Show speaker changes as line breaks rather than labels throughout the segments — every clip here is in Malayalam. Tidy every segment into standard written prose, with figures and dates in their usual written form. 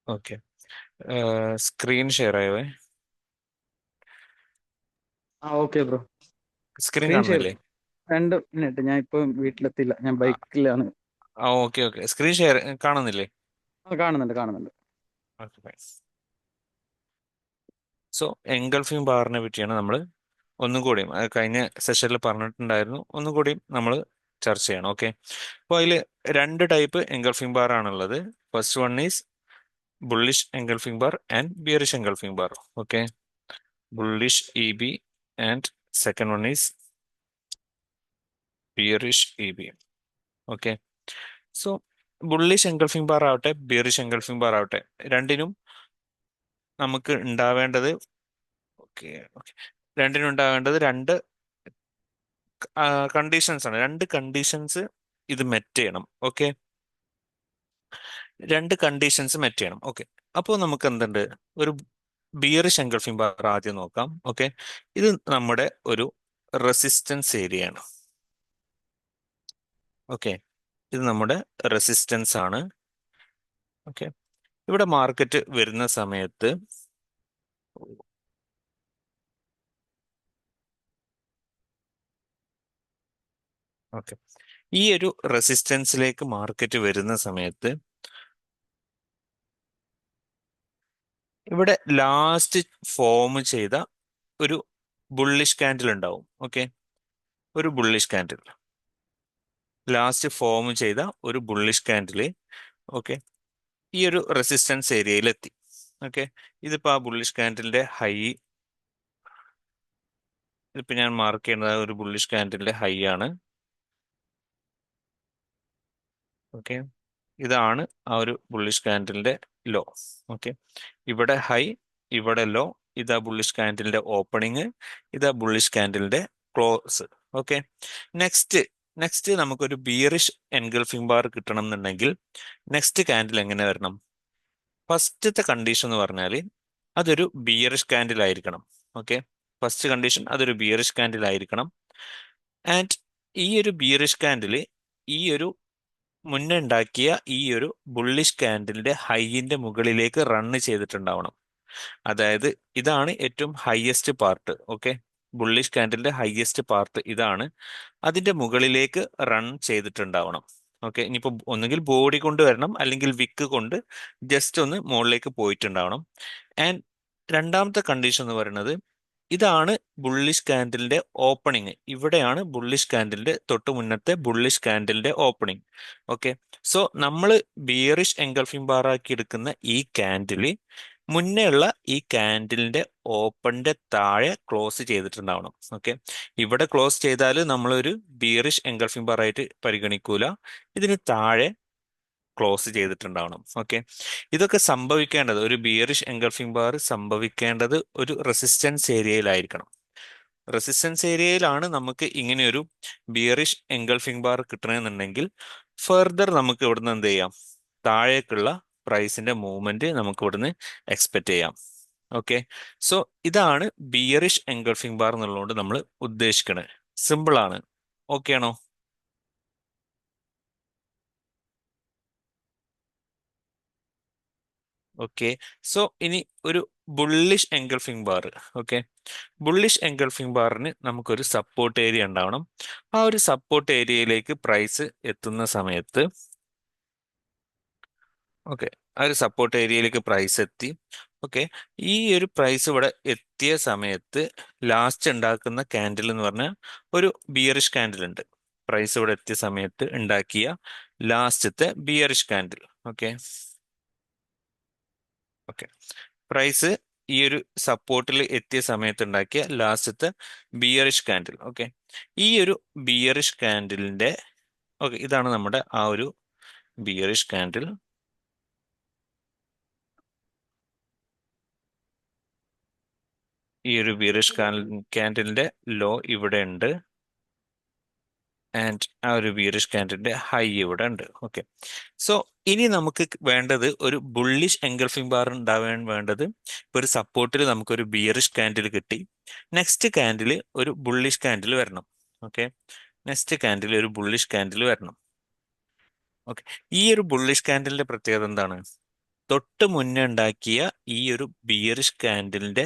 ഓക്കെ. സ്ക്രീൻ ഷെയർ ആയോ?
Okay bro.
Screen
screen share
കാണുന്നില്ലേ?
2 മിനിറ്റ്, ഞാൻ ഇപ്പൊ വീട്ടിലെത്തില്ല, ഞാൻ ബൈക്കിലാണ്.
Okay okay. സ്ക്രീൻ ഷെയർ കാണുന്നില്ലേ?
കാണുന്നുണ്ട് കാണുന്നുണ്ട്.
Okay fine. സോ എൻഗൾഫിംഗ് ബാറിനെ പറ്റിയാണ് നമ്മൾ ഒന്നും കൂടിയും കഴിഞ്ഞ സെഷനിൽ പറഞ്ഞിട്ടുണ്ടായിരുന്നു, ഒന്നും കൂടിയും നമ്മൾ ചർച്ച ചെയ്യണം. ഓക്കെ. അപ്പോൾ അതിൽ രണ്ട് ടൈപ്പ് എൻഗൾഫിംഗ് ബാർ ആണുള്ളത്. First one is bullish engulfing bar and bearish engulfing bar. Okay. Bullish E B and second one is bearish E B. Okay. So bullish engulfing bar ആവട്ടെ ബിയറിഷ് എൻഗൾഫിംഗ് ബാർ ആവട്ടെ, രണ്ടിനും നമുക്ക് ഉണ്ടാവേണ്ടത്, ഓക്കെ ഓക്കെ, രണ്ടിനും ഉണ്ടാവേണ്ടത് രണ്ട് കണ്ടീഷൻസ് ആണ്. രണ്ട് കണ്ടീഷൻസ് ഇത് മെറ്റ് ചെയ്യണം. ഓക്കെ. രണ്ട് കണ്ടീഷൻസ് മെറ്റ് ചെയ്യണം. ഓക്കെ. അപ്പോൾ നമുക്ക് എന്തുണ്ട്, ഒരു ബിയറിഷ് എൻഗൾഫിംഗ് ബാർ ആദ്യം നോക്കാം. ഓക്കെ. ഇത് നമ്മുടെ ഒരു റെസിസ്റ്റൻസ് ഏരിയ ആണ്. ഓക്കെ. ഇത് നമ്മുടെ റെസിസ്റ്റൻസ് ആണ്. ഓക്കെ. ഇവിടെ മാർക്കറ്റ് വരുന്ന സമയത്ത് ഓക്കെ, ഈ ഒരു റെസിസ്റ്റൻസിലേക്ക് മാർക്കറ്റ് വരുന്ന സമയത്ത് ഇവിടെ ലാസ്റ്റ് ഫോം ചെയ്ത ഒരു ബുള്ളിഷ് കാൻഡിൽ ഉണ്ടാവും. ഓക്കെ. ഒരു ബുള്ളിഷ് കാൻഡിൽ, ലാസ്റ്റ് ഫോം ചെയ്ത ഒരു ബുള്ളിഷ് കാൻഡില്, ഓക്കെ, ഈ ഒരു റെസിസ്റ്റൻസ് ഏരിയയിലെത്തി. ഓക്കെ. ഇതിപ്പോ ആ ബുള്ളിഷ് കാൻഡിലിന്റെ ഹൈ, ഇതിപ്പോ ഞാൻ മാർക്ക് ചെയ്യുന്നത് ഒരു ബുള്ളിഷ് കാൻഡിലിന്റെ ഹൈ ആണ്. ഓക്കെ. ഇതാണ് ആ ഒരു ബുള്ളിഷ് കാൻഡിലിന്റെ ലോ. ഓക്കെ. ഇവിടെ ഹൈ, ഇവിടെ ലോ, ഇതാ ബുള്ളിഷ് കാൻഡിലിന്റെ ഓപ്പണിങ്, ഇതാ ബുള്ളിഷ് കാൻഡിലിന്റെ ക്ലോസ്. ഓക്കെ. നെക്സ്റ്റ് നെക്സ്റ്റ് നമുക്കൊരു ബിയറിഷ് എൻഗൾഫിംഗ് ബാർ കിട്ടണം എന്നുണ്ടെങ്കിൽ നെക്സ്റ്റ് കാൻഡിൽ എങ്ങനെ വരണം? ഫസ്റ്റത്തെ കണ്ടീഷൻ എന്ന് പറഞ്ഞാൽ അതൊരു ബിയറിഷ് കാൻഡിൽ ആയിരിക്കണം. ഓക്കെ. ഫസ്റ്റ് കണ്ടീഷൻ അതൊരു ബിയറിഷ് കാൻഡിൽ ആയിരിക്കണം. ആൻഡ് ഈ ഒരു ബിയറിഷ് കാൻഡിൽ ഈ ഒരു മുന്നേ ഉണ്ടാക്കിയ ഈ ഒരു ബുള്ളിഷ് കാൻഡിലിന്റെ ഹൈയിന്റെ മുകളിലേക്ക് റണ്ണ് ചെയ്തിട്ടുണ്ടാവണം. അതായത് ഇതാണ് ഏറ്റവും ഹയസ്റ്റ് പാർട്ട്. ഓക്കെ. ബുള്ളിഷ് കാൻഡിലിന്റെ ഹയസ്റ്റ് പാർട്ട് ഇതാണ്, അതിന്റെ മുകളിലേക്ക് റൺ ചെയ്തിട്ടുണ്ടാവണം. ഓക്കെ. ഇനിയിപ്പോ ഒന്നുകിൽ ബോഡി കൊണ്ട് വരണം, അല്ലെങ്കിൽ വിക്ക് കൊണ്ട് ജസ്റ്റ് ഒന്ന് മുകളിലേക്ക് പോയിട്ടുണ്ടാവണം. ആൻഡ് രണ്ടാമത്തെ കണ്ടീഷൻ എന്ന് പറയുന്നത് ഇതാണ് ബുള്ളിഷ് കാൻഡിലിന്റെ ഓപ്പണിങ്. ഇവിടെയാണ് ബുള്ളിഷ് കാൻഡിലിന്റെ തൊട്ട് മുന്നത്തെ ബുള്ളിഷ് കാൻഡിലിന്റെ ഓപ്പണിങ്. ഓക്കെ. സോ നമ്മൾ ബിയറിഷ് എൻഗൾഫിംഗ് ബാർ ആക്കി എടുക്കുന്ന ഈ കാൻഡിൽ മുന്നേ ഉള്ള ഈ കാൻഡിലിന്റെ ഓപ്പണിന്റെ താഴെ ക്ലോസ് ചെയ്തിട്ടുണ്ടാവണം. ഓക്കെ. ഇവിടെ ക്ലോസ് ചെയ്താൽ നമ്മളൊരു ബിയറിഷ് എൻഗൾഫിംഗ് ബാർ ആയിട്ട് പരിഗണിക്കൂല, ഇതിന് താഴെ ക്ലോസ് ചെയ്തിട്ടുണ്ടാവണം. ഓക്കെ. ഇതൊക്കെ സംഭവിക്കേണ്ടത്, ഒരു ബിയറിഷ് എൻഗൾഫിംഗ് ബാർ സംഭവിക്കേണ്ടത് ഒരു റെസിസ്റ്റൻസ് ഏരിയയിലായിരിക്കണം. റെസിസ്റ്റൻസ് ഏരിയയിലാണ് നമുക്ക് ഇങ്ങനെയൊരു ബിയറിഷ് എൻഗൾഫിംഗ് ബാർ കിട്ടണമെന്നുണ്ടെങ്കിൽ ഫർദർ നമുക്ക് ഇവിടുന്ന് എന്ത് ചെയ്യാം, താഴേക്കുള്ള പ്രൈസിന്റെ മൂവ്മെന്റ് നമുക്ക് ഇവിടുന്ന് എക്സ്പെക്ട് ചെയ്യാം. ഓക്കെ. സോ ഇതാണ് ബിയറിഷ് എൻഗൾഫിംഗ് ബാർ എന്നുള്ളതുകൊണ്ട് നമ്മൾ ഉദ്ദേശിക്കുന്നത്. സിമ്പിൾ ആണ്. ഓക്കെ ആണോ? ഓക്കെ. സോ ഇനി ഒരു bullish engulfing bar. Okay. Bullish engulfing ബാറിന് നമുക്കൊരു സപ്പോർട്ട് ഏരിയ ഉണ്ടാവണം. ആ ഒരു സപ്പോർട്ട് ഏരിയയിലേക്ക് പ്രൈസ് എത്തുന്ന സമയത്ത്, ഓക്കെ, ആ ഒരു സപ്പോർട്ട് ഏരിയയിലേക്ക് പ്രൈസ് എത്തി. ഓക്കെ. ഈ ഒരു പ്രൈസ് ഇവിടെ എത്തിയ സമയത്ത് ലാസ്റ്റ് ഉണ്ടാക്കുന്ന കാൻഡിൽ എന്ന് പറഞ്ഞാൽ ഒരു ബിയറിഷ് കാൻഡിൽ ഉണ്ട്. പ്രൈസ് ഇവിടെ എത്തിയ സമയത്ത് ഉണ്ടാക്കിയ ലാസ്റ്റത്തെ bearish candle. Okay. Okay. Price ഈ ഒരു സപ്പോർട്ടിൽ എത്തിയ സമയത്ത് ഉണ്ടാക്കിയ ലാസ്റ്റത്തെ ബിയറിഷ് കാൻഡിൽ. ഓക്കെ. ഈ ഒരു ബിയറിഷ് കാൻഡിലിന്റെ, ഓക്കെ, ഇതാണ് നമ്മുടെ ആ ഒരു ബിയറിഷ് കാൻഡിൽ. ഈ ഒരു ബിയറിഷ് കാൻഡിലിന്റെ ലോ ഇവിടെ ഉണ്ട്, ആൻഡ് ആ ഒരു ബിയറിഷ് കാൻഡിലിന്റെ ഹൈ ഇവിടെ ഉണ്ട്. ഓക്കെ. സോ ഇനി നമുക്ക് വേണ്ടത് ഒരു ബുള്ളിഷ് എൻഗൾഫിംഗ് ബാർ ഉണ്ടാവാൻ വേണ്ടത്, ഇപ്പൊ ഒരു സപ്പോർട്ടിൽ നമുക്കൊരു ബിയറിഷ് കാൻഡിൽ കിട്ടി, നെക്സ്റ്റ് കാൻഡിൽ ഒരു ബുള്ളിഷ് കാൻഡിൽ വരണം. ഓക്കെ. നെക്സ്റ്റ് കാൻഡിൽ ഒരു ബുള്ളിഷ് കാൻഡിൽ വരണം. ഓക്കെ. ഈ ഒരു ബുള്ളിഷ് കാൻഡിലിന്റെ പ്രത്യേകത എന്താണ്? തൊട്ട് മുന്നേ ഉണ്ടാക്കിയ ഈ ഒരു ബിയറിഷ് കാൻഡിലിന്റെ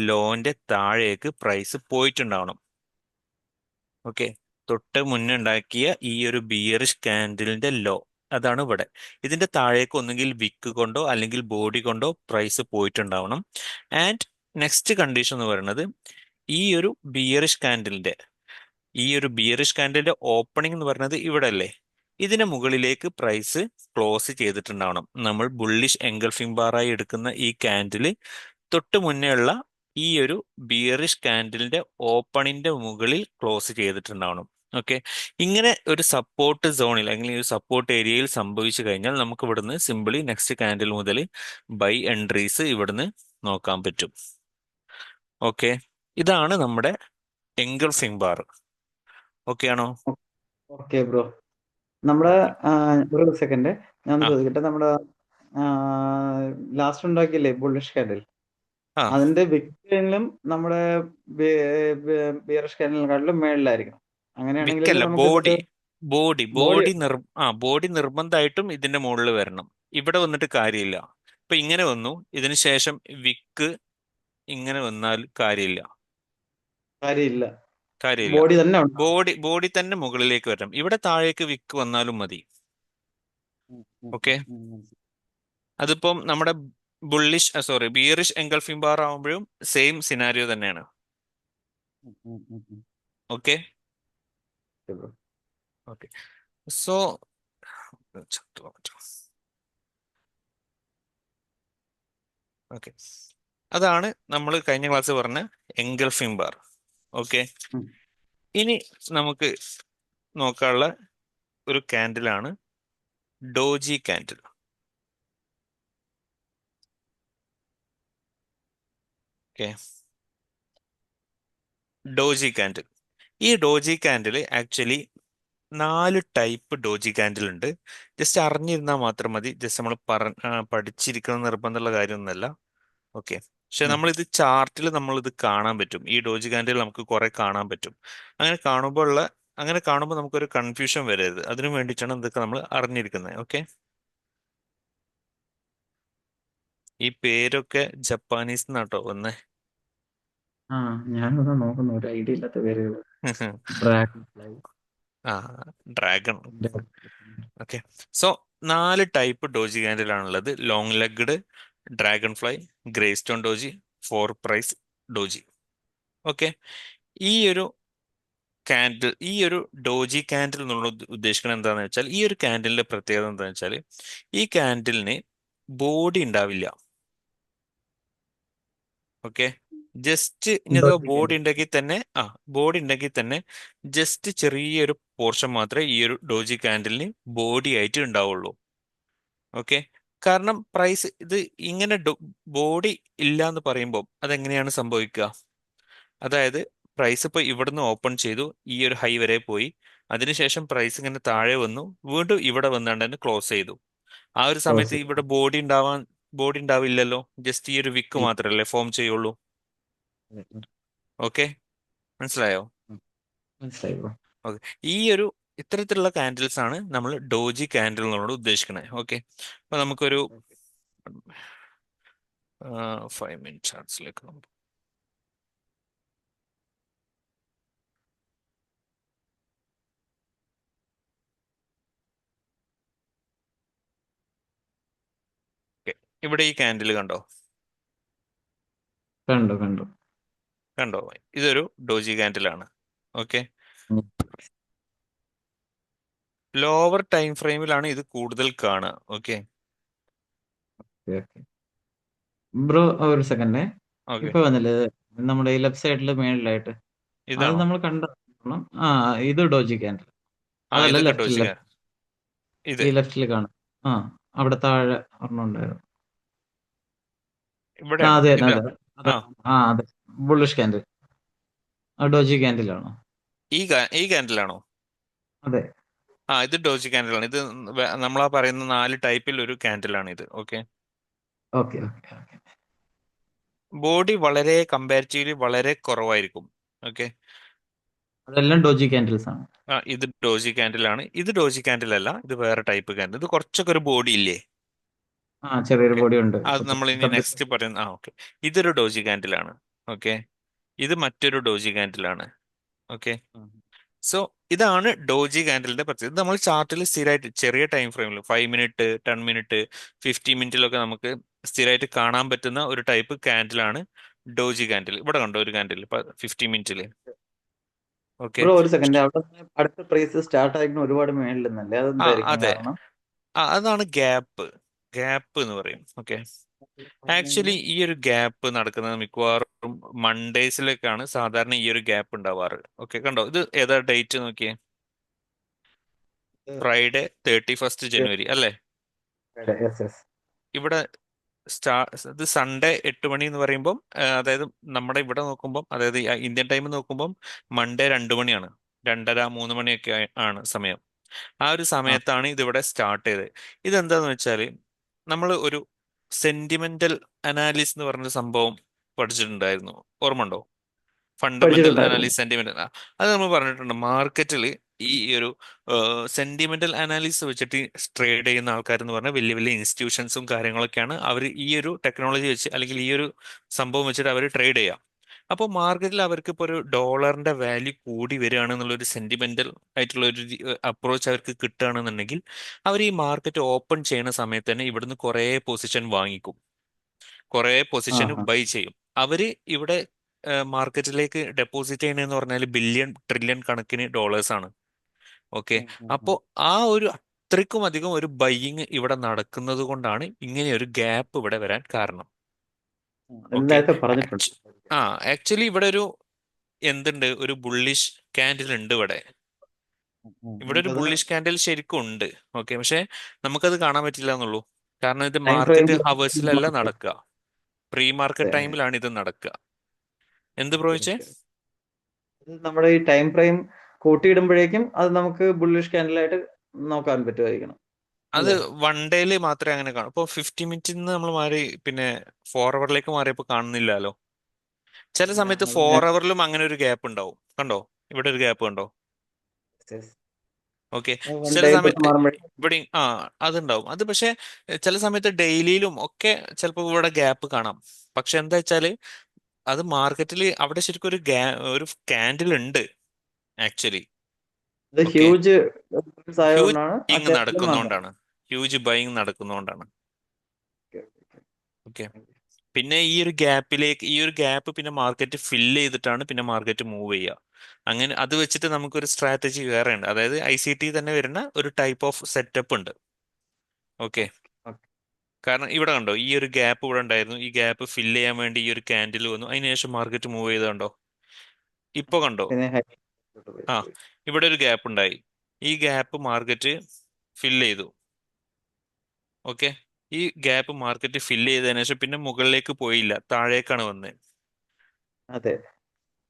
ലോന്റെ താഴേക്ക് പ്രൈസ് പോയിട്ടുണ്ടാവണം. ഓക്കെ, തൊട്ട് മുന്നേ ഉണ്ടാക്കിയ ഈ ഒരു ബിയറിഷ് കാൻഡിലിന്റെ ലോ അതാണ് ഇവിടെ. ഇതിന്റെ താഴേക്ക് ഒന്നുകിൽ വിക്ക് കൊണ്ടോ അല്ലെങ്കിൽ ബോഡി കൊണ്ടോ പ്രൈസ് പോയിട്ടുണ്ടാവണം. ആൻഡ് നെക്സ്റ്റ് കണ്ടീഷൻ എന്ന് പറയുന്നത് ഈ ഒരു ബിയറിഷ് കാൻഡിലിന്റെ ഓപ്പണിംഗ് എന്ന് പറയുന്നത് ഇവിടെ അല്ലേ, ഇതിന് മുകളിലേക്ക് പ്രൈസ് ക്ലോസ് ചെയ്തിട്ടുണ്ടാവണം. നമ്മൾ ബുള്ളിഷ് എൻഗൾഫിംഗ് ബാറായി എടുക്കുന്ന ഈ കാൻഡില് തൊട്ട് മുന്നേ ഉള്ള ഈ ഒരു ബിയറിഷ് കാൻഡിലിന്റെ ഓപ്പണിന്റെ മുകളിൽ ക്ലോസ് ചെയ്തിട്ടുണ്ടാവണം. ഓക്കെ, ഇങ്ങനെ ഒരു സപ്പോർട്ട് സോണിൽ അല്ലെങ്കിൽ ഒരു സപ്പോർട്ട് ഏരിയയിൽ സംഭവിച്ചു കഴിഞ്ഞാൽ നമുക്ക് ഇവിടുന്ന് സിമ്പിളി നെക്സ്റ്റ് കാൻഡിൽ മുതൽ ബൈ എൻട്രീസ് ഇവിടുന്ന് നോക്കാൻ പറ്റും. ഓക്കെ, ഇതാണ് നമ്മുടെ എൻഗൾഫിംഗ് ബാർ. ഓക്കെ ആണോ?
Okay bro. നമ്മുടെ
ഓക്കെ.
ഒരു സെക്കൻഡ് ഞാൻ ഒന്ന്
ആ
ചോദിക്കട്ടെ. നമ്മുടെ ലാസ്റ്റ് ഉണ്ടാക്കിയില്ലേ ബുള്ളിഷ് കാൻഡിൽ,
ആ
അതിന്റെ വിക്ടറിനും നമ്മുടെ ബിയറിഷ് കാൻഡിലിനെക്കാട്ടിലും മേളിലായിരിക്കണം. അങ്ങനെയാണെങ്കിലല്ലേ
വിക്കല്ല,
നമുക്ക്
ബോഡി.
ഇതിന്റെ
ബോഡി
ബോഡി.
ബോഡി നിർബന്ധമായിട്ടും ഇതിന്റെ മുകളിൽ വരണം. ഇവിടെ വന്നിട്ട് കാര്യമില്ല. ഇപ്പൊ ഇങ്ങനെ വന്നു, ഇതിന് ശേഷം വിക്ക് ഇങ്ങനെ വന്നാൽ കാര്യമില്ല.
കാര്യമില്ല,
കാര്യമില്ല.
ബോഡി തന്നെ ഉണ്ടാവും.
ബോഡി തന്നെ മുകളിലേക്ക് വരണം. ഇവിടെ താഴേക്ക് വിക്ക് വന്നാലും മതി.
ഉം, ഉം,
ഓക്കെ,
ഉം, മനസ്സിലായി.
അതിപ്പം നമ്മുടെ ബിയറിഷ് എൻഗൾഫിംഗ് ബാർ ആവുമ്പോഴും സെയിം സിനാരിയോ തന്നെയാണ്.
ഉം, ഉം, ഉം, ഉം.
Okay.
Okay bro.
Okay, so okay, അതാണ് നമ്മൾ കഴിഞ്ഞ ക്ലാസ് പറഞ്ഞ എൻഗൾഫിംഗ് ബാർ. ഓക്കെ,
ഉം.
ഇനി നമുക്ക് നോക്കാനുള്ള ഒരു കാൻഡിലാണ് doji candle. Okay, doji candle. ഈ doji candle actually 4 type doji candle ഉണ്ട്. ജസ്റ്റ് അറിഞ്ഞിരുന്നാൽ മാത്രം മതി. ജസ്റ്റ് നമ്മൾ പഠിച്ചിരിക്കണം നിർബന്ധമുള്ള കാര്യമൊന്നുമല്ല. ഓക്കെ, പക്ഷെ
ഉം.
നമ്മളിത് ചാർട്ടിൽ നമ്മളിത് കാണാൻ പറ്റും. ഈ ഡോജി കാൻഡിൽ നമുക്ക് കുറെ കാണാൻ പറ്റും. അങ്ങനെ അങ്ങനെ കാണുമ്പോൾ നമുക്കൊരു കൺഫ്യൂഷൻ വരരുത്. അതിനു വേണ്ടിയിട്ടാണ് ഇതൊക്കെ നമ്മൾ അറിഞ്ഞിരിക്കുന്നത്. ഓക്കെ, ഈ പേരൊക്കെ ജപ്പാനീസ് എന്നാട്ടോ വന്നേ.
ആ, ഞാനതാ നോക്കുന്നു, ഒരു ഐഡിയ ഇല്ലാത്ത പേരുകൾ. Dragonfly.
ആ, dragon. Okay, so 4 type doji കാൻഡിലാണുള്ളത്: long legged, dragonfly, gravestone doji, four price doji. Okay, ഈ ഒരു ഈ ഒരു ഡോജി കാൻഡിൽ എന്നുള്ള ഉദ്ദേശിക്കുന്നത് എന്താണെന്ന് വെച്ചാൽ, ഈ ഒരു കാൻഡിലിന്റെ പ്രത്യേകത എന്താണെന്ന് വെച്ചാൽ ഈ കാൻഡിലിന് ബോഡി ഉണ്ടാവില്ല. ഓക്കെ, ജസ്റ്റ് ഇനി അഥവാ
ഡോജിക്കല്ലേ?
ബോഡി ഉണ്ടെങ്കിൽ തന്നെ ജസ്റ്റ് ചെറിയൊരു പോർഷൻ മാത്രമേ ഈ ഒരു ഡോജി കാൻഡിലിന് ബോഡി ആയിട്ട് ഉണ്ടാവുള്ളൂ. ഓക്കെ, കാരണം പ്രൈസ് ഇത് ഇങ്ങനെ ബോഡി ഇല്ല എന്ന് പറയുമ്പോൾ അതെങ്ങനെയാണ് സംഭവിക്കുക? അതായത് പ്രൈസ് ഇപ്പോൾ ഇവിടുന്ന് ഓപ്പൺ ചെയ്തു, ഈ ഒരു ഹൈ വരെ പോയി, അതിനുശേഷം പ്രൈസ് ഇങ്ങനെ താഴെ വന്നു, വീണ്ടും ഇവിടെ വന്നാണ്ട് തന്നെ ക്ലോസ് ചെയ്തു. ആ ഒരു സമയത്ത്
ക്ലോസ്.
ഇവിടെ ബോഡി ഉണ്ടാവില്ലല്ലോ, ജസ്റ്റ് ഈ ഒരു വിക്ക് മാത്രമല്ലേ ഫോം ചെയ്യുള്ളൂ. ഓക്കെ, മനസ്സിലായോ?
മനസ്സിലായി ബ്രോ.
ഓക്കെ, ഈ ഒരു ഇത്തരത്തിലുള്ള കാൻഡിൽസ് ആണ് നമ്മൾ ഡോജി കാൻഡിൽ എന്നോട് ഉദ്ദേശിക്കുന്നത്. ഓക്കെ, അപ്പൊ നമുക്കൊരു 5 മിനിറ്റ് ചാർട്സിലേക്ക് നോക്കാം. ഓക്കെ, ഇവിടെ ഈ കാൻഡിൽ കണ്ടോ?
കണ്ടു കണ്ടു.
കണ്ടോ? ഇതൊരു ഡോജി കാൻഡിലാണ്. ഓക്കെ,
ഉം.
ലോവർ ടൈം ഫ്രെയിമിലാണ് ഇത് കൂടുതൽ കാണുക. ഓക്കെ.
Okay, okay. ബ്രോ ഒരു സെക്കൻഡേ.
ഓക്കെ,
ഇപ്പൊ വന്നില്ലേ നമ്മുടെ ഈ ലെഫ്റ്റ് സൈഡിൽ മേളിലായിട്ട്, അത്
ഇതാണോ?
നമ്മൾ കണ്ട. ആ, ഇത് ഡോജി ക്യാൻഡിൽ.
ആ,
അതല്ല
ഇതൊക്കെ
ലെഫ്റ്റിൽ,
ഡോജി
ലെഫ്റ്റ്
ഇത്
ഈ ലെഫ്റ്റിൽ കാണാം. ആ, അവിടെ താഴെ ഒരെണ്ണം ഉണ്ടായിരുന്നു. ആ,
ഇവിടെയാണോ?
അതെ
ഇല്ല.
അതെ
ആ,
അതെ. ആ, അതെ. Bullish candle. ആ, ഡോജി ക്യാൻഡിലാണോ?
ഈ കാൻഡിലാണോ?
അതെ.
ആ, ഇത് ഡോജി കാൻഡിലാണ്. ഇത് നമ്മളാ പറയുന്ന 4 ടൈപ്പിൽ ഒരു കാൻഡിലാണ് ഇത്. Okay,
okay, okay, okay.
Body വളരെ കമ്പാരിറ്റീവ്ലി വളരെ കുറവായിരിക്കും. ഓക്കെ,
അതെല്ലാം ഡോജി ക്യാൻഡിൽസ് ആണ്.
ആ, ഇത് ഡോജി കാൻഡിലാണ്. ഇത് ഡോജി കാൻഡിൽ അല്ല, ഇത് വേറെ ടൈപ്പ് കാൻഡിൽ. ഇത് കുറച്ചൊക്കെ ഒരു ബോഡി ഇല്ലേ?
ആ ചെറിയൊരു
ഓക്കെ,
ബോഡി ഉണ്ട്.
അത് നമ്മൾ ഇനി നെക്സ്റ്റ്
ശ്രദ്ധിച്ചിട്ടുണ്ട്.
പറയുന്ന ഓക്കെ. ഇതൊരു ഡോജി കാൻഡിലാണ്. ഓക്കെ, ഇത് മറ്റൊരു ഡോജി കാൻഡിലാണ്. ഓക്കെ,
ഉം.
സോ ഇതാണ് ഡോജി കാൻഡിലിന്റെ പ്രത്യേകത. ഇത് നമ്മൾ ചാർട്ടിൽ സ്ഥിരമായിട്ട് ചെറിയ ടൈം ഫ്രെയിമിൽ 5 മിനിറ്റ്, 10 മിനിറ്റ്, 15 മിനിറ്റിലൊക്കെ നമുക്ക് സ്ഥിരമായിട്ട് കാണാൻ പറ്റുന്ന ഒരു ടൈപ്പ് കാൻഡിലാണ് ഡോജി കാൻഡിൽ. ഇവിടെ കണ്ടോ ഒരു കാൻഡിൽ 15 മിനിറ്റിൽ. ഓക്കെ,
ബ്രോ ഒരു സെക്കൻഡ്, അവിടെ നിന്ന് അടുത്ത പ്രൈസ് സ്റ്റാർട്ട് ആയിരിക്കുന്ന ഒരുപാട് മേളിൽ നിന്നല്ലേ?
ആ
അതെന്തായിരിക്കും
അതെ,
കാരണം?
അതാണ് ഗ്യാപ്പ്. ഗ്യാപ്പ് എന്ന് പറയും. ഓക്കെ, ആക്ച്വലി ഈ ഒരു ഗ്യാപ്പ് നടക്കുന്നത് മിക്കവാറും മൺഡേസിലേക്കാണ് സാധാരണ ഈ ഒരു ഗ്യാപ്പ് ഉണ്ടാവാറ്. ഓക്കെ, കണ്ടോ ഇത് ഏതാ ഡേറ്റ് നോക്കിയേ? ഫ്രൈഡേ 31 ജനുവരി അല്ലേ?
Yes yes.
ഇവിടെ സ്റ്റാ ഇത് സൺഡേ 8 മണി എന്ന് പറയുമ്പം അതായത് നമ്മുടെ ഇവിടെ നോക്കുമ്പം, അതായത് ഇന്ത്യൻ ടൈം നോക്കുമ്പം മൺഡേ 2 മണിയാണ്. 2:30, 3 മണിയൊക്കെ ആണ് സമയം. ആ ഒരു
ആ
സമയത്താണ് ഇതിവിടെ സ്റ്റാർട്ട് ചെയ്തത്. ഇതെന്താന്ന് വെച്ചാൽ നമ്മൾ ഒരു സെന്റിമെന്റൽ അനാലിസിസ് എന്ന് പറഞ്ഞൊരു സംഭവം പഠിച്ചിട്ടുണ്ടായിരുന്നു. ഓർമ്മ ഉണ്ടോ? ഫണ്ടമെന്റൽ
പഠിച്ചിട്ടുണ്ടായിരുന്നു.
അനാലിസിസ്, സെന്റിമെന്റൽ, അത് നമ്മൾ പറഞ്ഞിട്ടുണ്ട്. മാർക്കറ്റിൽ ഈ ഒരു സെന്റിമെന്റൽ അനാലിസിസ് വെച്ചിട്ട് ട്രേഡ് ചെയ്യുന്ന ആൾക്കാർ എന്ന് പറഞ്ഞാൽ വലിയ വലിയ ഇൻസ്റ്റിറ്റ്യൂഷൻസും കാര്യങ്ങളൊക്കെയാണ്. അവർ ഈ ഒരു ടെക്നോളജി വെച്ച് അല്ലെങ്കിൽ ഈ ഒരു സംഭവം വെച്ചിട്ട് അവർ ട്രേഡ് ചെയ്യാം. അപ്പോൾ മാർക്കറ്റിൽ അവർക്ക് ഇപ്പോൾ ഒരു ഡോളറിന്റെ വാല്യൂ കൂടി വരികയാണെന്നുള്ള ഒരു സെന്റിമെന്റൽ ആയിട്ടുള്ള ഒരു അപ്രോച്ച് അവർക്ക് കിട്ടുകയാണെന്നുണ്ടെങ്കിൽ അവർ ഈ മാർക്കറ്റ് ഓപ്പൺ ചെയ്യുന്ന സമയത്ത് തന്നെ ഇവിടുന്ന് കുറേ പൊസിഷൻ വാങ്ങിക്കും, കുറേ
ആ
പൊസിഷൻ
ആ
ബൈ ചെയ്യും. അവര് ഇവിടെ മാർക്കറ്റിലേക്ക് ഡെപ്പോസിറ്റ് ചെയ്യണമെന്ന് പറഞ്ഞാൽ ബില്യൺ ട്രില്യൺ കണക്കിന് ഡോളേഴ്സ് ആണ്. ഓക്കെ,
ഉം, ഉം,
അപ്പോൾ
ഉം.
ആ ഒരു അത്രയ്ക്കും അധികം ഒരു ബൈയിങ് ഇവിടെ നടക്കുന്നത് കൊണ്ടാണ് ഇങ്ങനെ ഒരു ഗ്യാപ്പ് ഇവിടെ വരാൻ കാരണം.
ഇത്
ഓക്കെ,
നേരത്തെ പറഞ്ഞിട്ടുണ്ട്.
ആ ആക്ച്വലി ഇവിടെ ഒരു എന്തുണ്ട്, ഒരു ബുള്ളിഷ് ക്യാൻഡിൽ ഉണ്ട് ഇവിടെ. ഇവിടെ ഒരു
നമുക്കത്
ബുള്ളിഷ് ക്യാൻഡിൽ ശരിക്കും ഉണ്ട്. ഓക്കെ, പക്ഷെ നമുക്കത് കാണാൻ പറ്റില്ല എന്നുള്ളൂ. കാരണം ഇത്
ടൈം
മാർക്കറ്റ്
ഫ്രെയിമിൽ
ഹവേഴ്സിലല്ല നടക്കുക, പ്രീ മാർക്കറ്റ് ടൈമിലാണ് ഇത് നടക്കുക. എന്ത്
ഓക്കെ
പ്രോയിച്ചേ?
ഓക്കെ. ഇത് നമ്മുടെ ഈ ടൈം ഫ്രെയിം കൂട്ടിയിടുമ്പോഴേക്കും അത് നമുക്ക് ബുള്ളിഷ് ക്യാൻഡിലായിട്ട് നോക്കാൻ പറ്റുമായിരിക്കണം
അത്
അല്ലേ?
1 ഡേയിൽ മാത്രമേ അങ്ങനെ കാണൂ. ഇപ്പോൾ 50 മിനിറ്റിൽ നിന്ന് നമ്മൾ മാറി പിന്നെ 4 അവറിലേക്ക് മാറിയപ്പോൾ കാണുന്നില്ലല്ലോ. ചില
ഇല്ല,
സമയത്ത്
അത് ഞാൻ
4 അവറിലും അങ്ങനെ ഒരു ഗ്യാപ്പ് ഉണ്ടാവും. കണ്ടോ, ഇവിടെ ഒരു ഗ്യാപ്പ് കണ്ടോ? ഓക്കെ,
വൺ
ചില
ഡേ തൊട്ട്
സമയത്ത്
മാറുമ്പോഴേക്കും.
ഇവിടെ അതുണ്ടാവും. അത് പക്ഷേ ചില സമയത്ത് ഡെയിലിയിലും ഒക്കെ ചിലപ്പോൾ ഇവിടെ ഗ്യാപ്പ് കാണാം. പക്ഷെ എന്താ വെച്ചാല് അത് മാർക്കറ്റിൽ അവിടെ ശരിക്കും ഒരു ക്യാൻഡിൽ ഉണ്ട് ആക്ച്വലി.
ഇത്
ഓക്കെ,
ഹ്യൂജ്
ഹ്യൂജ്
ആയതുകൊണ്ടാണ് ആ
ബൈങ്
ക്യാൻഡിൽ വന്നത്.
നടക്കുന്നോണ്ടാണ്. ഹ്യൂജ് ബൈങ് നടക്കുന്നോണ്ടാണ്. ഓക്കെ, പിന്നെ ഈ ഒരു ഗ്യാപ്പ് പിന്നെ മാർക്കറ്റ് ഫില്ല് ചെയ്തിട്ടാണ് പിന്നെ മാർക്കറ്റ് മൂവ് ചെയ്യുക. അങ്ങനെ അത് വെച്ചിട്ട് നമുക്കൊരു സ്ട്രാറ്റജി വേറെ ഉണ്ട്. അതായത് ICT തന്നെ വരുന്ന ഒരു ടൈപ്പ് ഓഫ് സെറ്റപ്പ് ഉണ്ട്. ഓക്കെ, കാരണം ഇവിടെ കണ്ടോ ഈ ഒരു ഗ്യാപ്പ് ഇവിടെ ഉണ്ടായിരുന്നു. ഈ ഗ്യാപ്പ് ഫില്ല് ചെയ്യാൻ വേണ്ടി ഈ ഒരു ക്യാൻഡിൽ വന്നു, അതിനുശേഷം മാർക്കറ്റ് മൂവ് ചെയ്തുണ്ടോ? ഇപ്പൊ കണ്ടോ?
പിന്നെ
ആ, ഇവിടെ ഒരു ഗ്യാപ്പ് ഉണ്ടായി. ഈ ഗ്യാപ്പ് മാർക്കറ്റ് ഫില്ല് ചെയ്തു. ഓക്കെ, ഈ ഗ്യാപ്പ് മാർക്കറ്റ് ഫില്ല് ചെയ്തതിനു ശേഷം പിന്നെ മുകളിലേക്ക് പോയില്ല, താഴേക്കാണ് വന്നത്.
അതെ.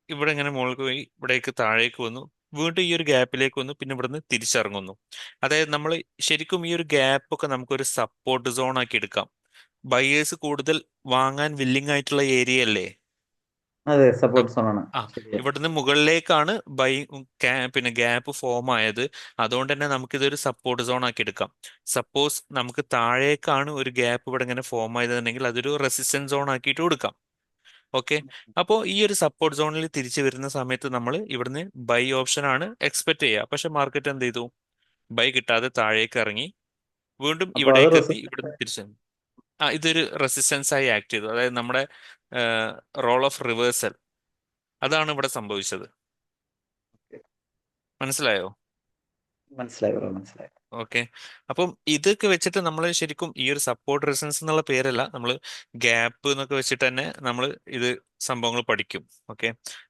ഇവിടെ ഇങ്ങനെ മുകളിലേക്ക് പോയി, ഇവിടേക്ക് താഴേക്ക് വന്നു, വീണ്ടും ഈ ഒരു ഗ്യാപ്പിലേക്ക് വന്നു, പിന്നെ ഇവിടുന്ന് തിരിച്ചിറങ്ങുന്നു. അതായത് നമ്മൾ ശരിക്കും ഈ ഒരു ഗ്യാപ്പ് ഒക്കെ നമുക്കൊരു സപ്പോർട്ട് സോൺ ആക്കി എടുക്കാം. ബയേഴ്സ് കൂടുതൽ വാങ്ങാൻ വില്ലിംഗ് ആയിട്ടുള്ള ഏരിയ അല്ലേ?
അതെ
ആ,
സപ്പോർട്ട് സോൺ ആണ്.
ആ,
ശരിയാ.
ഇവിടുന്ന് മുകളിലേക്കാണ് പിന്നെ ഗ്യാപ്പ് ഫോം ആയത്. അതുകൊണ്ട് തന്നെ നമുക്കിതൊരു സപ്പോർട്ട് സോൺ ആക്കി എടുക്കാം. സപ്പോസ് നമുക്ക് താഴേക്കാണ് ഒരു ഗ്യാപ്പ് ഇവിടെ ഇങ്ങനെ ഫോം ആയതെന്നുണ്ടെങ്കിൽ അതൊരു റെസിസ്റ്റൻസ് സോൺ ആക്കിയിട്ട് കൊടുക്കാം. ഓക്കെ, അപ്പോൾ ഈ ഒരു സപ്പോർട്ട് സോണിൽ തിരിച്ചു വരുന്ന സമയത്ത് നമ്മൾ ഇവിടുന്ന് ബൈ ഓപ്ഷൻ ആണ് എക്സ്പെക്ട് ചെയ്യുക. പക്ഷെ മാർക്കറ്റ് എന്ത് ചെയ്തു? ബൈ കിട്ടാതെ താഴേക്ക് ഇറങ്ങി, വീണ്ടും
അപ്പൊ അത്
ഇവിടേക്ക് എത്തി,
റെസിസ്റ്റൻസ്.
ഇവിടുന്ന് തിരിച്ചു. ഇതൊരു റെസിസ്റ്റൻസ് ആയി ആക്ട് ചെയ്തു. അതായത് നമ്മുടെ റോൾ ഓഫ് റിവേഴ്സൽ, അതാണ് ഇവിടെ സംഭവിച്ചത്. മനസ്സിലായോ?
മനസ്സിലായി ബ്രോ, മനസ്സിലായി.
ഓക്കെ, അപ്പം ഇതൊക്കെ വെച്ചിട്ട് നമ്മൾ ശരിക്കും ഈ ഒരു സപ്പോർട്ട് റെസിസ്റ്റൻസ് എന്നുള്ള പേരല്ല, നമ്മൾ ഗ്യാപ്പ് എന്നൊക്കെ വെച്ചിട്ട് തന്നെ നമ്മൾ ഇത് സംഭവങ്ങൾ പഠിക്കും. ഓക്കെ,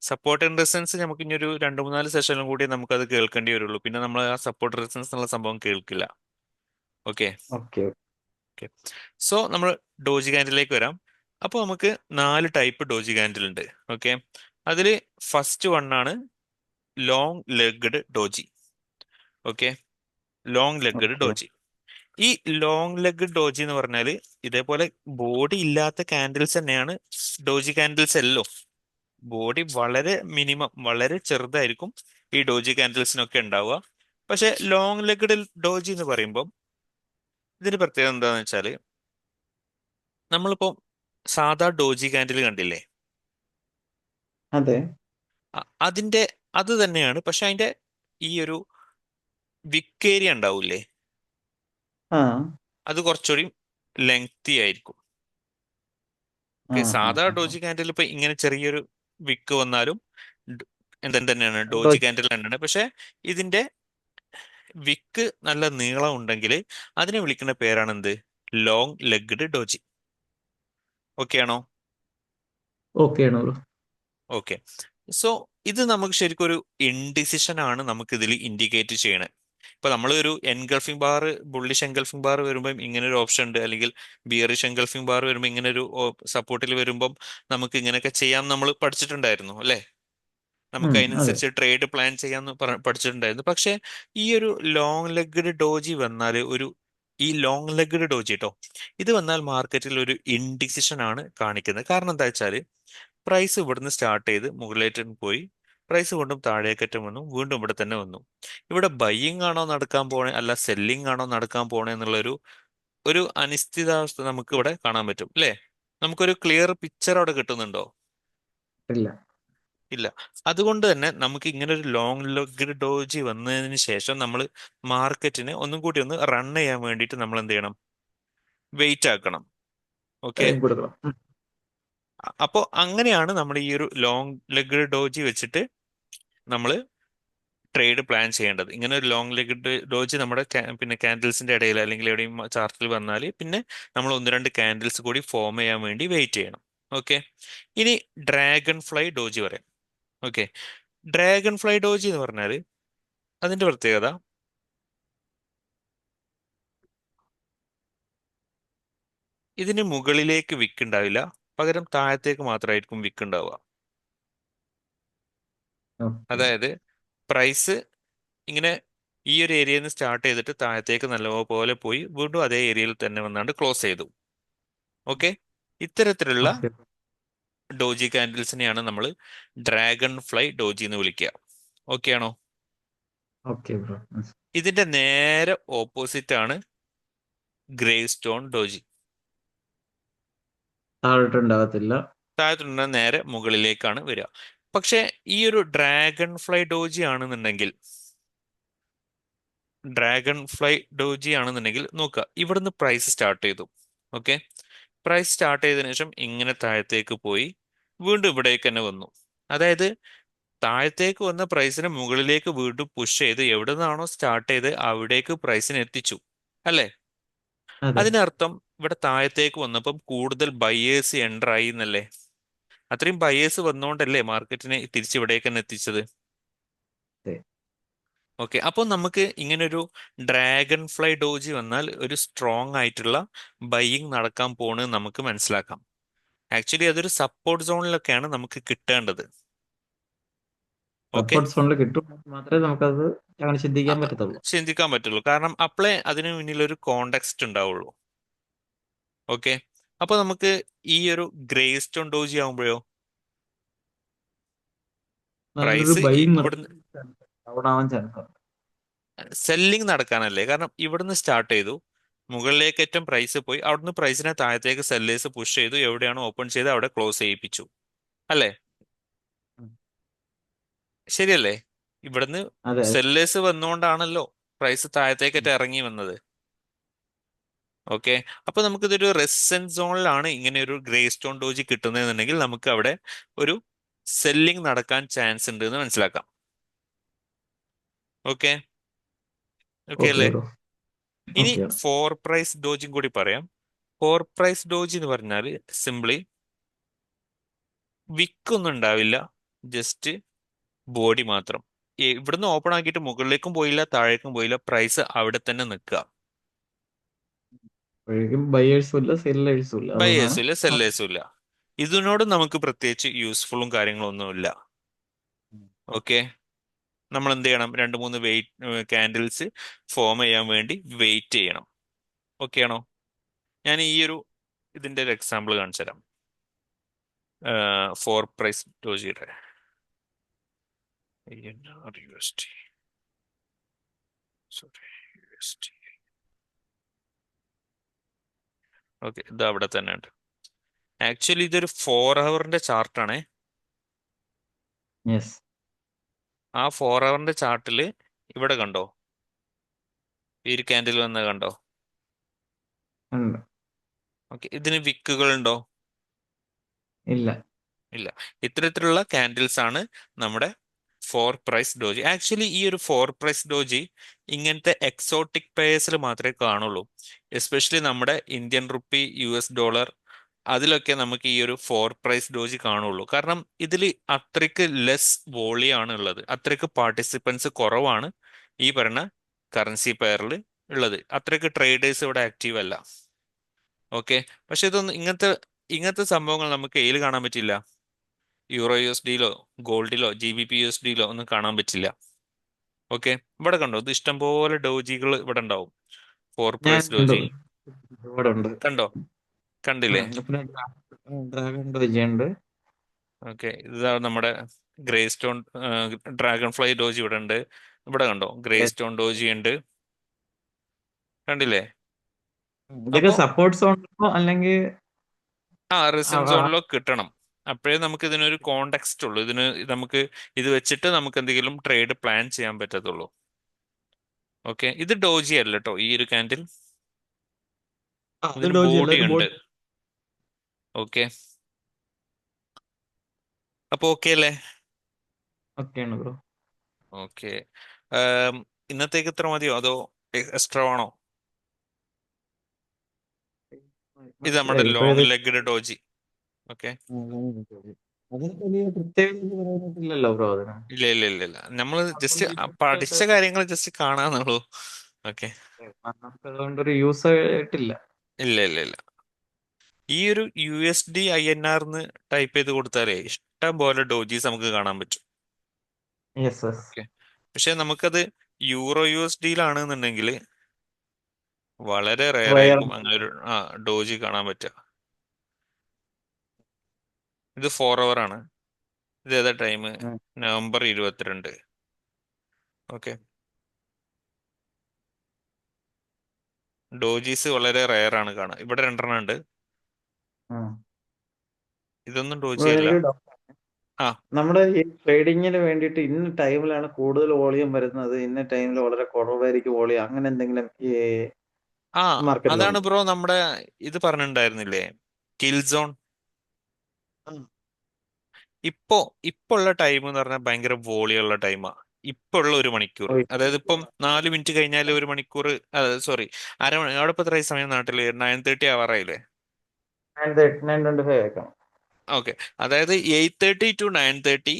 സപ്പോർട്ട് ആൻഡ് റെസിസ്റ്റൻസ് നമുക്ക് ഇനി ഒരു 2-3-4 സെഷനിലും കൂടി നമുക്കത് കേൾക്കേണ്ടി വരുള്ളൂ. പിന്നെ നമ്മൾ ആ സപ്പോർട്ട് റെസിസ്റ്റൻസ് എന്നുള്ള സംഭവം കേൾക്കില്ല. Okay,
okay.
ഓക്കെ. സോ നമ്മൾ ഡോജി ക്യാൻഡിലേക്ക് വരാം. അപ്പോൾ നമുക്ക് 4 ടൈപ്പ് ഡോജി ക്യാൻഡിൽ ഉണ്ട്. ഓക്കെ, അതിൽ ഫസ്റ്റ് വൺ ആണ് long legged doji. Okay, long legged
okay.
Doji. ഈ ലോങ് ലെഗ് ഡോജി എന്ന് പറഞ്ഞാൽ ഇതേപോലെ ബോഡി ഇല്ലാത്ത കാൻഡിൽസ് തന്നെയാണ് ഡോജി കാൻഡിൽസ് എല്ലോ. ബോഡി വളരെ മിനിമം, വളരെ ചെറുതായിരിക്കും ഈ ഡോജി കാൻഡിൽസിനൊക്കെ ഉണ്ടാവുക. പക്ഷെ ലോങ് ലെഗ്ഡ് ഡോജി എന്ന് പറയുമ്പോൾ ഇതിന് പ്രത്യേകത എന്താണെന്ന് വെച്ചാൽ നമ്മളിപ്പോ സാധാ ഡോജി കാൻഡിൽ കണ്ടില്ലേ?
അതെ.
അതിന്റെ അത് തന്നെയാണ്, പക്ഷെ അതിന്റെ ഈ ഒരു വിക്ക് ഏരിയ ഉണ്ടാവൂലേ,
ആ
അത് കുറച്ചുകൂടി ലെങ്തി ആയിരിക്കും.
ആ
ഓക്കെ,
ആ
സാധാ
ആ ആ.
ഡോജി കാൻഡിൽ ഇപ്പൊ ഇങ്ങനെ ചെറിയൊരു വിക്ക് വന്നാലും എന്തെന്ന് തന്നെയാണ്, ഡോജി
ഡോജ്.
കാൻഡിൽ തന്നെയാണ്. പക്ഷെ ഇതിന്റെ വിക്ക് നല്ല നീളം ഉണ്ടെങ്കിൽ അതിനെ വിളിക്കുന്ന പേരാണ് എന്ത്? Long legged doji. ഓക്കെ ആണോ?
ഓക്കെ ആണ് ബ്രോ.
ഓക്കെ. സോ ഇത് നമുക്ക് ശരിക്കും ഒരു ഇൻഡിസിഷൻ ആണ് നമുക്ക് ഇതിൽ ഇൻഡിക്കേറ്റ് ചെയ്യണേ. ഇപ്പൊ നമ്മൾ ഒരു engulfing bar, bullish engulfing bar വരുമ്പോൾ ഇങ്ങനെ ഒരു ഓപ്ഷൻ ഉണ്ട്, അല്ലെങ്കിൽ ബിയറിഷ് എൻഗൾഫിംഗ് ബാർ വരുമ്പോൾ ഇങ്ങനെ ഒരു സപ്പോർട്ടിൽ വരുമ്പം നമുക്ക് ഇങ്ങനെയൊക്കെ ചെയ്യാം നമ്മൾ പഠിച്ചിട്ടുണ്ടായിരുന്നു അല്ലേ? നമുക്ക്
അതെ.
അതിനനുസരിച്ച് ട്രേഡ് പ്ലാൻ ചെയ്യാമെന്ന് പഠിച്ചിട്ടുണ്ടായിരുന്നു. പക്ഷേ ഈ ഒരു ലോങ് ലെഗ്ഡ് ഡോജി വന്നാൽ ഈ ലോങ് ലെഗ്ഡ് ഡോജി കേട്ടോ, ഇത് വന്നാൽ മാർക്കറ്റിൽ ഒരു ഇൻഡിസിഷൻ ആണ് കാണിക്കുന്നത്. കാരണം എന്താ വെച്ചാൽ പ്രൈസ് ഇവിടുന്ന് സ്റ്റാർട്ട് ചെയ്ത് മുകളിലേക്ക് പോയി, പ്രൈസ് വീണ്ടും താഴേക്കറ്റം വന്നു, വീണ്ടും ഇവിടെ തന്നെ വന്നു. ഇവിടെ ബൈയിങ് ആണോ നടക്കാൻ പോണേ അല്ല സെല്ലിംഗ് ആണോ നടക്കാൻ പോണേ എന്നുള്ളൊരു ഒരു അനിശ്ചിതാവസ്ഥ നമുക്ക് ഇവിടെ കാണാൻ പറ്റും അല്ലേ? നമുക്കൊരു ക്ലിയർ പിക്ചർ അവിടെ കിട്ടുന്നുണ്ടോ?
ഇല്ല.
ഇല്ല. അതുകൊണ്ട് തന്നെ നമുക്ക് ഇങ്ങനെ ഒരു ലോങ് ലെഗ്ഡ് ഡോജി വന്നതിന് ശേഷം നമ്മൾ മാർക്കറ്റിനെ ഒന്നും കൂടി ഒന്ന് റൺ ചെയ്യാൻ വേണ്ടിയിട്ട് നമ്മൾ എന്ത് ചെയ്യണം? വെയിറ്റ് ആക്കണം. ഓക്കെ.
ടൈം കൊടുക്കണം.
അപ്പോൾ അങ്ങനെയാണ് നമ്മൾ ഈ ഒരു ലോങ് ലെഗ്ഡ് ഡോജി വെച്ചിട്ട് നമ്മൾ ട്രേഡ് പ്ലാൻ ചെയ്യേണ്ടത്. ഇങ്ങനെ ഒരു ലോങ് ലെഗ്ഡ് ഡോജി നമ്മുടെ പിന്നെ ക്യാൻഡിൽസിന്റെ ഇടയിൽ അല്ലെങ്കിൽ എവിടെയും ചാർട്ടിൽ വന്നാൽ പിന്നെ നമ്മൾ ഒന്ന് രണ്ട് ക്യാൻഡിൽസ് കൂടി ഫോം ചെയ്യാൻ വേണ്ടി വെയിറ്റ് ചെയ്യണം. ഓക്കെ. ഇനി ഡ്രാഗൺ ഫ്ലൈ ഡോജി പറയാം. ഓക്കെ. ഡ്രാഗൺ ഫ്ലൈ ഡോജി എന്ന് പറഞ്ഞാൽ അതിന്റെ പ്രത്യേകത, ഇതിന് മുകളിലേക്ക് വിക്ക് ഉണ്ടാവില്ല, പകരം താഴത്തേക്ക് മാത്രമായിരിക്കും വിക്ക് ഉണ്ടാവുക.
ഓക്കെ.
അതായത് പ്രൈസ് ഇങ്ങനെ ഈ ഒരു ഏരിയയിൽ നിന്ന് സ്റ്റാർട്ട് ചെയ്തിട്ട് താഴത്തേക്ക് നല്ലപോലെ പോയി വീണ്ടും അതേ ഏരിയയിൽ തന്നെ വന്നാണ്ട് ക്ലോസ് ചെയ്തു. ഓക്കെ. ഇത്തരത്തിലുള്ള
ഓക്കെ.
ഡോജി കാൻഡിൽസിനെയാണ് നമ്മൾ ഡ്രാഗൺ ഫ്ലൈ ഡോജി എന്ന് വിളിക്കുക. ഓക്കെ ആണോ?
Okay bro.
ഇതിന്റെ നേരെ ഓപ്പോസിറ്റ് ആണ് ഗ്രേ സ്റ്റോൺ ഡോജി.
താഴോട്ടുണ്ടാകത്തില്ല.
താഴത്തുനിന്ന് നേരെ മുകളിലേക്കാണ് വരിക. പക്ഷെ ഈ ഒരു ഡ്രാഗൺ ഫ്ലൈ ഡോജി ആണെന്നുണ്ടെങ്കിൽ, നോക്കുക, ഇവിടുന്ന് പ്രൈസ് സ്റ്റാർട്ട് ചെയ്തു. ഓക്കെ. പ്രൈസ് സ്റ്റാർട്ട് ചെയ്തതിനു ശേഷം ഇങ്ങനെ താഴത്തേക്ക് പോയി വീണ്ടും ഇവിടേക്ക് തന്നെ വന്നു. അതായത് താഴത്തേക്ക് വന്ന പ്രൈസിനെ മുകളിലേക്ക് വീണ്ടും പുഷ് ചെയ്ത് എവിടെ നിന്നാണോ സ്റ്റാർട്ട് ചെയ്ത് അവിടേക്ക് പ്രൈസിനെ എത്തിച്ചു അല്ലേ?
അതെ.
അതിനർത്ഥം ഇവിടെ താഴത്തേക്ക് വന്നപ്പം കൂടുതൽ ബയേഴ്സ് എൻ്റർ ആയി എന്നല്ലേ? അത്രയും ബയേഴ്സ് വന്നുകൊണ്ടല്ലേ മാർക്കറ്റിനെ തിരിച്ചിവിടേക്ക് തന്നെ എത്തിച്ചത്?
അതെ.
ഓക്കെ. അപ്പോൾ നമുക്ക് ഇങ്ങനൊരു ഡ്രാഗൺ ഫ്ലൈ ഡോജി വന്നാൽ ഒരു സ്ട്രോങ് ആയിട്ടുള്ള ബൈയിങ് നടക്കാൻ പോണെന്ന് നമുക്ക് മനസ്സിലാക്കാം. ആക്ച്വലി അതൊരു സപ്പോർട്ട് സോണിലൊക്കെയാണ് നമുക്ക് കിട്ടേണ്ടത്. ഓക്കെ.
സപ്പോർട്ട് സോണിൽ കിട്ടും മാത്രമേ നമുക്കത് അങ്ങനെ ചിന്തിക്കാൻ പറ്റത്തുള്ളൂ.
ചിന്തിക്കാൻ പറ്റുള്ളൂ, കാരണം അപ്പളേ അതിന് മുന്നിൽ ഒരു കോണ്ടെക്സ്റ്റ് ഉണ്ടാവുള്ളൂ. ഓക്കെ. അപ്പോൾ നമുക്ക് ഈ ഒരു ഗ്രേ സ്റ്റോൺ ഡോജി ആകുമ്പോഴോ
നല്ലൊരു
പ്രൈസ്
ബൈങ്
ഇവിടുന്ന്
ഡൗൺ ആവാൻ ചാൻസ് ഉണ്ട്.
സെല്ലിംഗ് നടക്കാനല്ലേ? കാരണം ഇവിടുന്ന് സ്റ്റാർട്ട് ചെയ്തു, മുകളിലേക്ക് ഏറ്റവും പ്രൈസ് പോയി, അവിടുന്ന് പ്രൈസിനെ താഴത്തേക്ക് സെല്ലേഴ്സ് പുഷ് ചെയ്തു, എവിടെയാണോ ഓപ്പൺ ചെയ്ത് അവിടെ ക്ലോസ് ചെയ്യിപ്പിച്ചു അല്ലേ?
ഉം.
ശരിയല്ലേ? ഇവിടുന്ന്
അതെ.
സെല്ലേഴ്സ് വന്നുകൊണ്ടാണല്ലോ പ്രൈസ് താഴത്തേക്കേറ്റ് ഇറങ്ങി വന്നത്. ഓക്കെ. അപ്പൊ നമുക്കിതൊരു റെസിസ്റ്റൻസ് സോണിലാണ് ഇങ്ങനെ ഒരു ഗ്രേ സ്റ്റോൺ ഡോജി കിട്ടുന്നതെന്നുണ്ടെങ്കിൽ നമുക്ക് അവിടെ ഒരു സെല്ലിംഗ് നടക്കാൻ ചാൻസ് ഉണ്ട് എന്ന് മനസ്സിലാക്കാം. ഓക്കെ. ഓക്കെ
ഓക്കെ
അല്ലേ?
ബ്രോ.
ഇനി
ഓക്കെ.
ഫോർ പ്രൈസ് ഡോജിയും കൂടി പറയാം. ഫോർ പ്രൈസ് ഡോജി എന്ന് പറഞ്ഞാൽ സിംപ്ലി വിക്കൊന്നും ഉണ്ടാവില്ല, ജസ്റ്റ് ബോഡി മാത്രം. ഇവിടുന്ന് ഓപ്പൺ ആക്കിയിട്ട് മുകളിലേക്കും പോയില്ല താഴേക്കും പോയില്ല, പ്രൈസ് അവിടെ തന്നെ നിൽക്കുക.
അപ്പോഴേക്കും ബയേഴ്സും ഇല്ല സെല്ലേഴ്സും ഇല്ല, അതുകൊണ്ടാണ്
ബയേഴ്സും ഇല്ല സെല്ലേഴ്സും ഇല്ല. ഇതിനോട് നമുക്ക് പ്രത്യേകിച്ച് യൂസ്ഫുള്ളും കാര്യങ്ങളൊന്നുമില്ല. ഓക്കെ. നമ്മൾ എന്ത് ചെയ്യണം? രണ്ട് മൂന്ന് ക്യാൻഡിൽസ് ഫോം ചെയ്യാൻ വേണ്ടി വെയിറ്റ് ചെയ്യണം. ഓക്കെ ആണോ? ഞാൻ ഈ ഒരു ഇതിന്റെ ഒരു എക്സാമ്പിൾ കാണിച്ചു തരാം. ഫോർ പ്രൈസ് ഡോജിയുടെ USD, സോറി, USD. ഓക്കെ, ഇത് അവിടെ തന്നെ ഉണ്ട്. ആക്ച്വലി ഇതൊരു 4 ഹവറിന്റെ ചാർട്ടാണേ.
യെസ്.
ആ 4 ഹവറിന്റെ ചാർട്ടിൽ ഇവിടെ കണ്ടോ, ഈ ഒരു ക്യാൻഡിൽ വന്നത് കണ്ടോ?
ഉണ്ട്.
ഓക്കെ, ഇതിന് വിക്കുകൾ ഉണ്ടോ?
ഇല്ല.
ഇല്ല. ഇത്തരത്തിലുള്ള ക്യാൻഡിൽസ് ആണ് നമ്മുടെ 4 പ്രൈസ് ഡോജി. ആക്ച്വലി ഈ ഒരു 4 പ്രൈസ് ഡോജി ഇങ്ങനത്തെ എക്സോട്ടിക് പേയേഴ്സിൽ മാത്രമേ കാണുള്ളൂ. എസ്പെഷ്യലി നമ്മുടെ ഇന്ത്യൻ റുപ്പി, US ഡോളർ, അതിലൊക്കെ നമുക്ക് ഈ ഒരു 4 പ്രൈസ് ഡോജി കാണുള്ളൂ. കാരണം ഇതിൽ അത്രയ്ക്ക് ലെസ് വോളിയാണ് ഉള്ളത്, അത്രയ്ക്ക് പാർട്ടിസിപ്പൻസ് കുറവാണ് ഈ പറയുന്ന കറൻസി പെയറിൽ ഉള്ളത്. അത്രയ്ക്ക് ട്രേഡേഴ്സ് ഇവിടെ ആക്റ്റീവ് അല്ല. ഓക്കെ, പക്ഷെ ഇതൊന്നും ഇങ്ങനത്തെ ഇങ്ങനത്തെ സംഭവങ്ങൾ നമുക്ക് എയിൽ കാണാൻ പറ്റില്ല. EUR USDയിലോ ഗോൾഡിലോ GBP USDയിലോ ഒന്നും കാണാൻ പറ്റില്ല. ഓക്കെ, ഇവിടെ കണ്ടോ, ഇത് ഇഷ്ടംപോലെ ഡോജികൾ ഇവിടെ ഉണ്ടാവും. ഫോർ
ഞാൻ
പ്രൈസ്
ഉണ്ട്.
ഡോജി
ഇവിടെ ഉണ്ട്.
കണ്ടോ? കണ്ടില്ലേ?
പിന്നെ ഡ്രാഗൺ ഡോജി ഉണ്ട്.
ഓക്കെ, ഇതാ നമ്മുടെ grey stone dragon fly doji ഇവിടെ ഉണ്ട്. ഇവിടെ കണ്ടോ, ഗ്രേ
Yes.
സ്റ്റോൺ ഡോജി ഉണ്ട്. കണ്ടില്ലേ?
ഇതൊക്കെ
അപ്പോ
സപ്പോർട്ട് സോണിലോ അല്ലെങ്കിൽ
റിസം സോണിലോ കിട്ടണം. അപ്പോഴേ നമുക്ക് ഇതിനൊരു കോണ്ടെക്സ്റ്റ് ഉള്ളൂ. നമുക്ക് ഇത് വെച്ചിട്ട് നമുക്ക് എന്തെങ്കിലും ട്രേഡ് പ്ലാൻ ചെയ്യാൻ പറ്റത്തുള്ളൂ. ഓക്കെ, ഇത് ഡോജി അല്ല കേട്ടോ, ഈ ഒരു ക്യാൻഡിൽ.
അത്
ഇതിന്
ഡോജി അല്ല,
ബോഡി
ഇത്
ഉണ്ട്. ഓക്കെ, അപ്പൊ ഓക്കെ അല്ലേ?
ഒക്കെയാണ് ബ്രോ.
ഓക്കെ, ഇന്നത്തേക്ക് ഇത്ര മതിയോ അതോ എക്സ്ട്രാ ആണോ? ഇത് നമ്മുടെ
മനസ്സിലായില്ല
ലോങ് ലെഗ്ഡ് ഡോജി. ഓക്കെ,
അതിന് വലിയ പ്രത്യേകത എന്ന് പറയാനായിട്ടില്ലല്ലോ ബ്രോ അതിന്.
ഇല്ല ഇല്ല ഇല്ല ഇല്ല, നമ്മൾ
അപ്പം
ജസ്റ്റ്
different
പഠിച്ച
ആയിട്ട്
കാര്യങ്ങൾ ജസ്റ്റ് കാണാന്നുള്ളൂ. ഓക്കെ,
നമുക്ക് അതുകൊണ്ടൊരു യൂസ് ആയിട്ടില്ല.
ഇല്ല ഇല്ല ഇല്ല. ഈ ഒരു USD INR ടൈപ്പ് ചെയ്ത് കൊടുത്താലേ ഇഷ്ടം പോലെ ഡോജീസ് നമുക്ക് കാണാൻ പറ്റും.
Yes yes.
ഓക്കെ, പക്ഷെ നമുക്കത് EUR USDയിലാണെന്നുണ്ടെങ്കിൽ വളരെ റെയർ
റയർ.
ആയിരിക്കും അങ്ങനെ ഒരു ഡോജി കാണാൻ പറ്റുക. ഇത് 4 ഹവർ ആണ്. ഇത് ഏതാ ടൈം? November 22. ഓക്കെ, ഡോജീസ് വളരെ റെയർ ആണ് കാണാൻ. ഇവിടെ 2 എണ്ണം ഉണ്ട്. ഇതൊന്നും ഡോജി അല്ല.
എനിക്ക്
ആ
നമ്മുടെ ഈ ട്രേഡിങ്ങിന് വേണ്ടിയിട്ട് ഇന്ന ടൈമിലാണ് കൂടുതൽ വോളിയം വരുന്നത്, ഇന്ന ടൈമിൽ വളരെ കുറവായിരിക്കും വോളിയം, അങ്ങനെ എന്തെങ്കിലും ഈ
ആ അതാണ്
മാർക്കറ്റിലുണ്ട്?
ബ്രോ നമ്മുടെ ഇത് പറഞ്ഞിട്ടുണ്ടായിരുന്നില്ലേ, കിൽ സോൺ. ഇപ്പോ ഇപ്പൊ ഉള്ള ടൈം എന്ന് പറഞ്ഞാൽ ഭയങ്കര വോളിയുള്ള ടൈമാ. ഇപ്പൊ ഉള്ള ഒരു മണിക്കൂർ, അതായത് ഇപ്പം 4 മിനിറ്റ് കഴിഞ്ഞാൽ ഒരു മണിക്കൂർ, സോറി, അരമണി. അവിടെ ഇപ്പൊ എത്രയായി സമയം നാട്ടില്? 9:30 ആവാറായില്ലേ?
9:25 ആക്കാം.
ഓക്കെ, അതായത് 8:30 to 9:30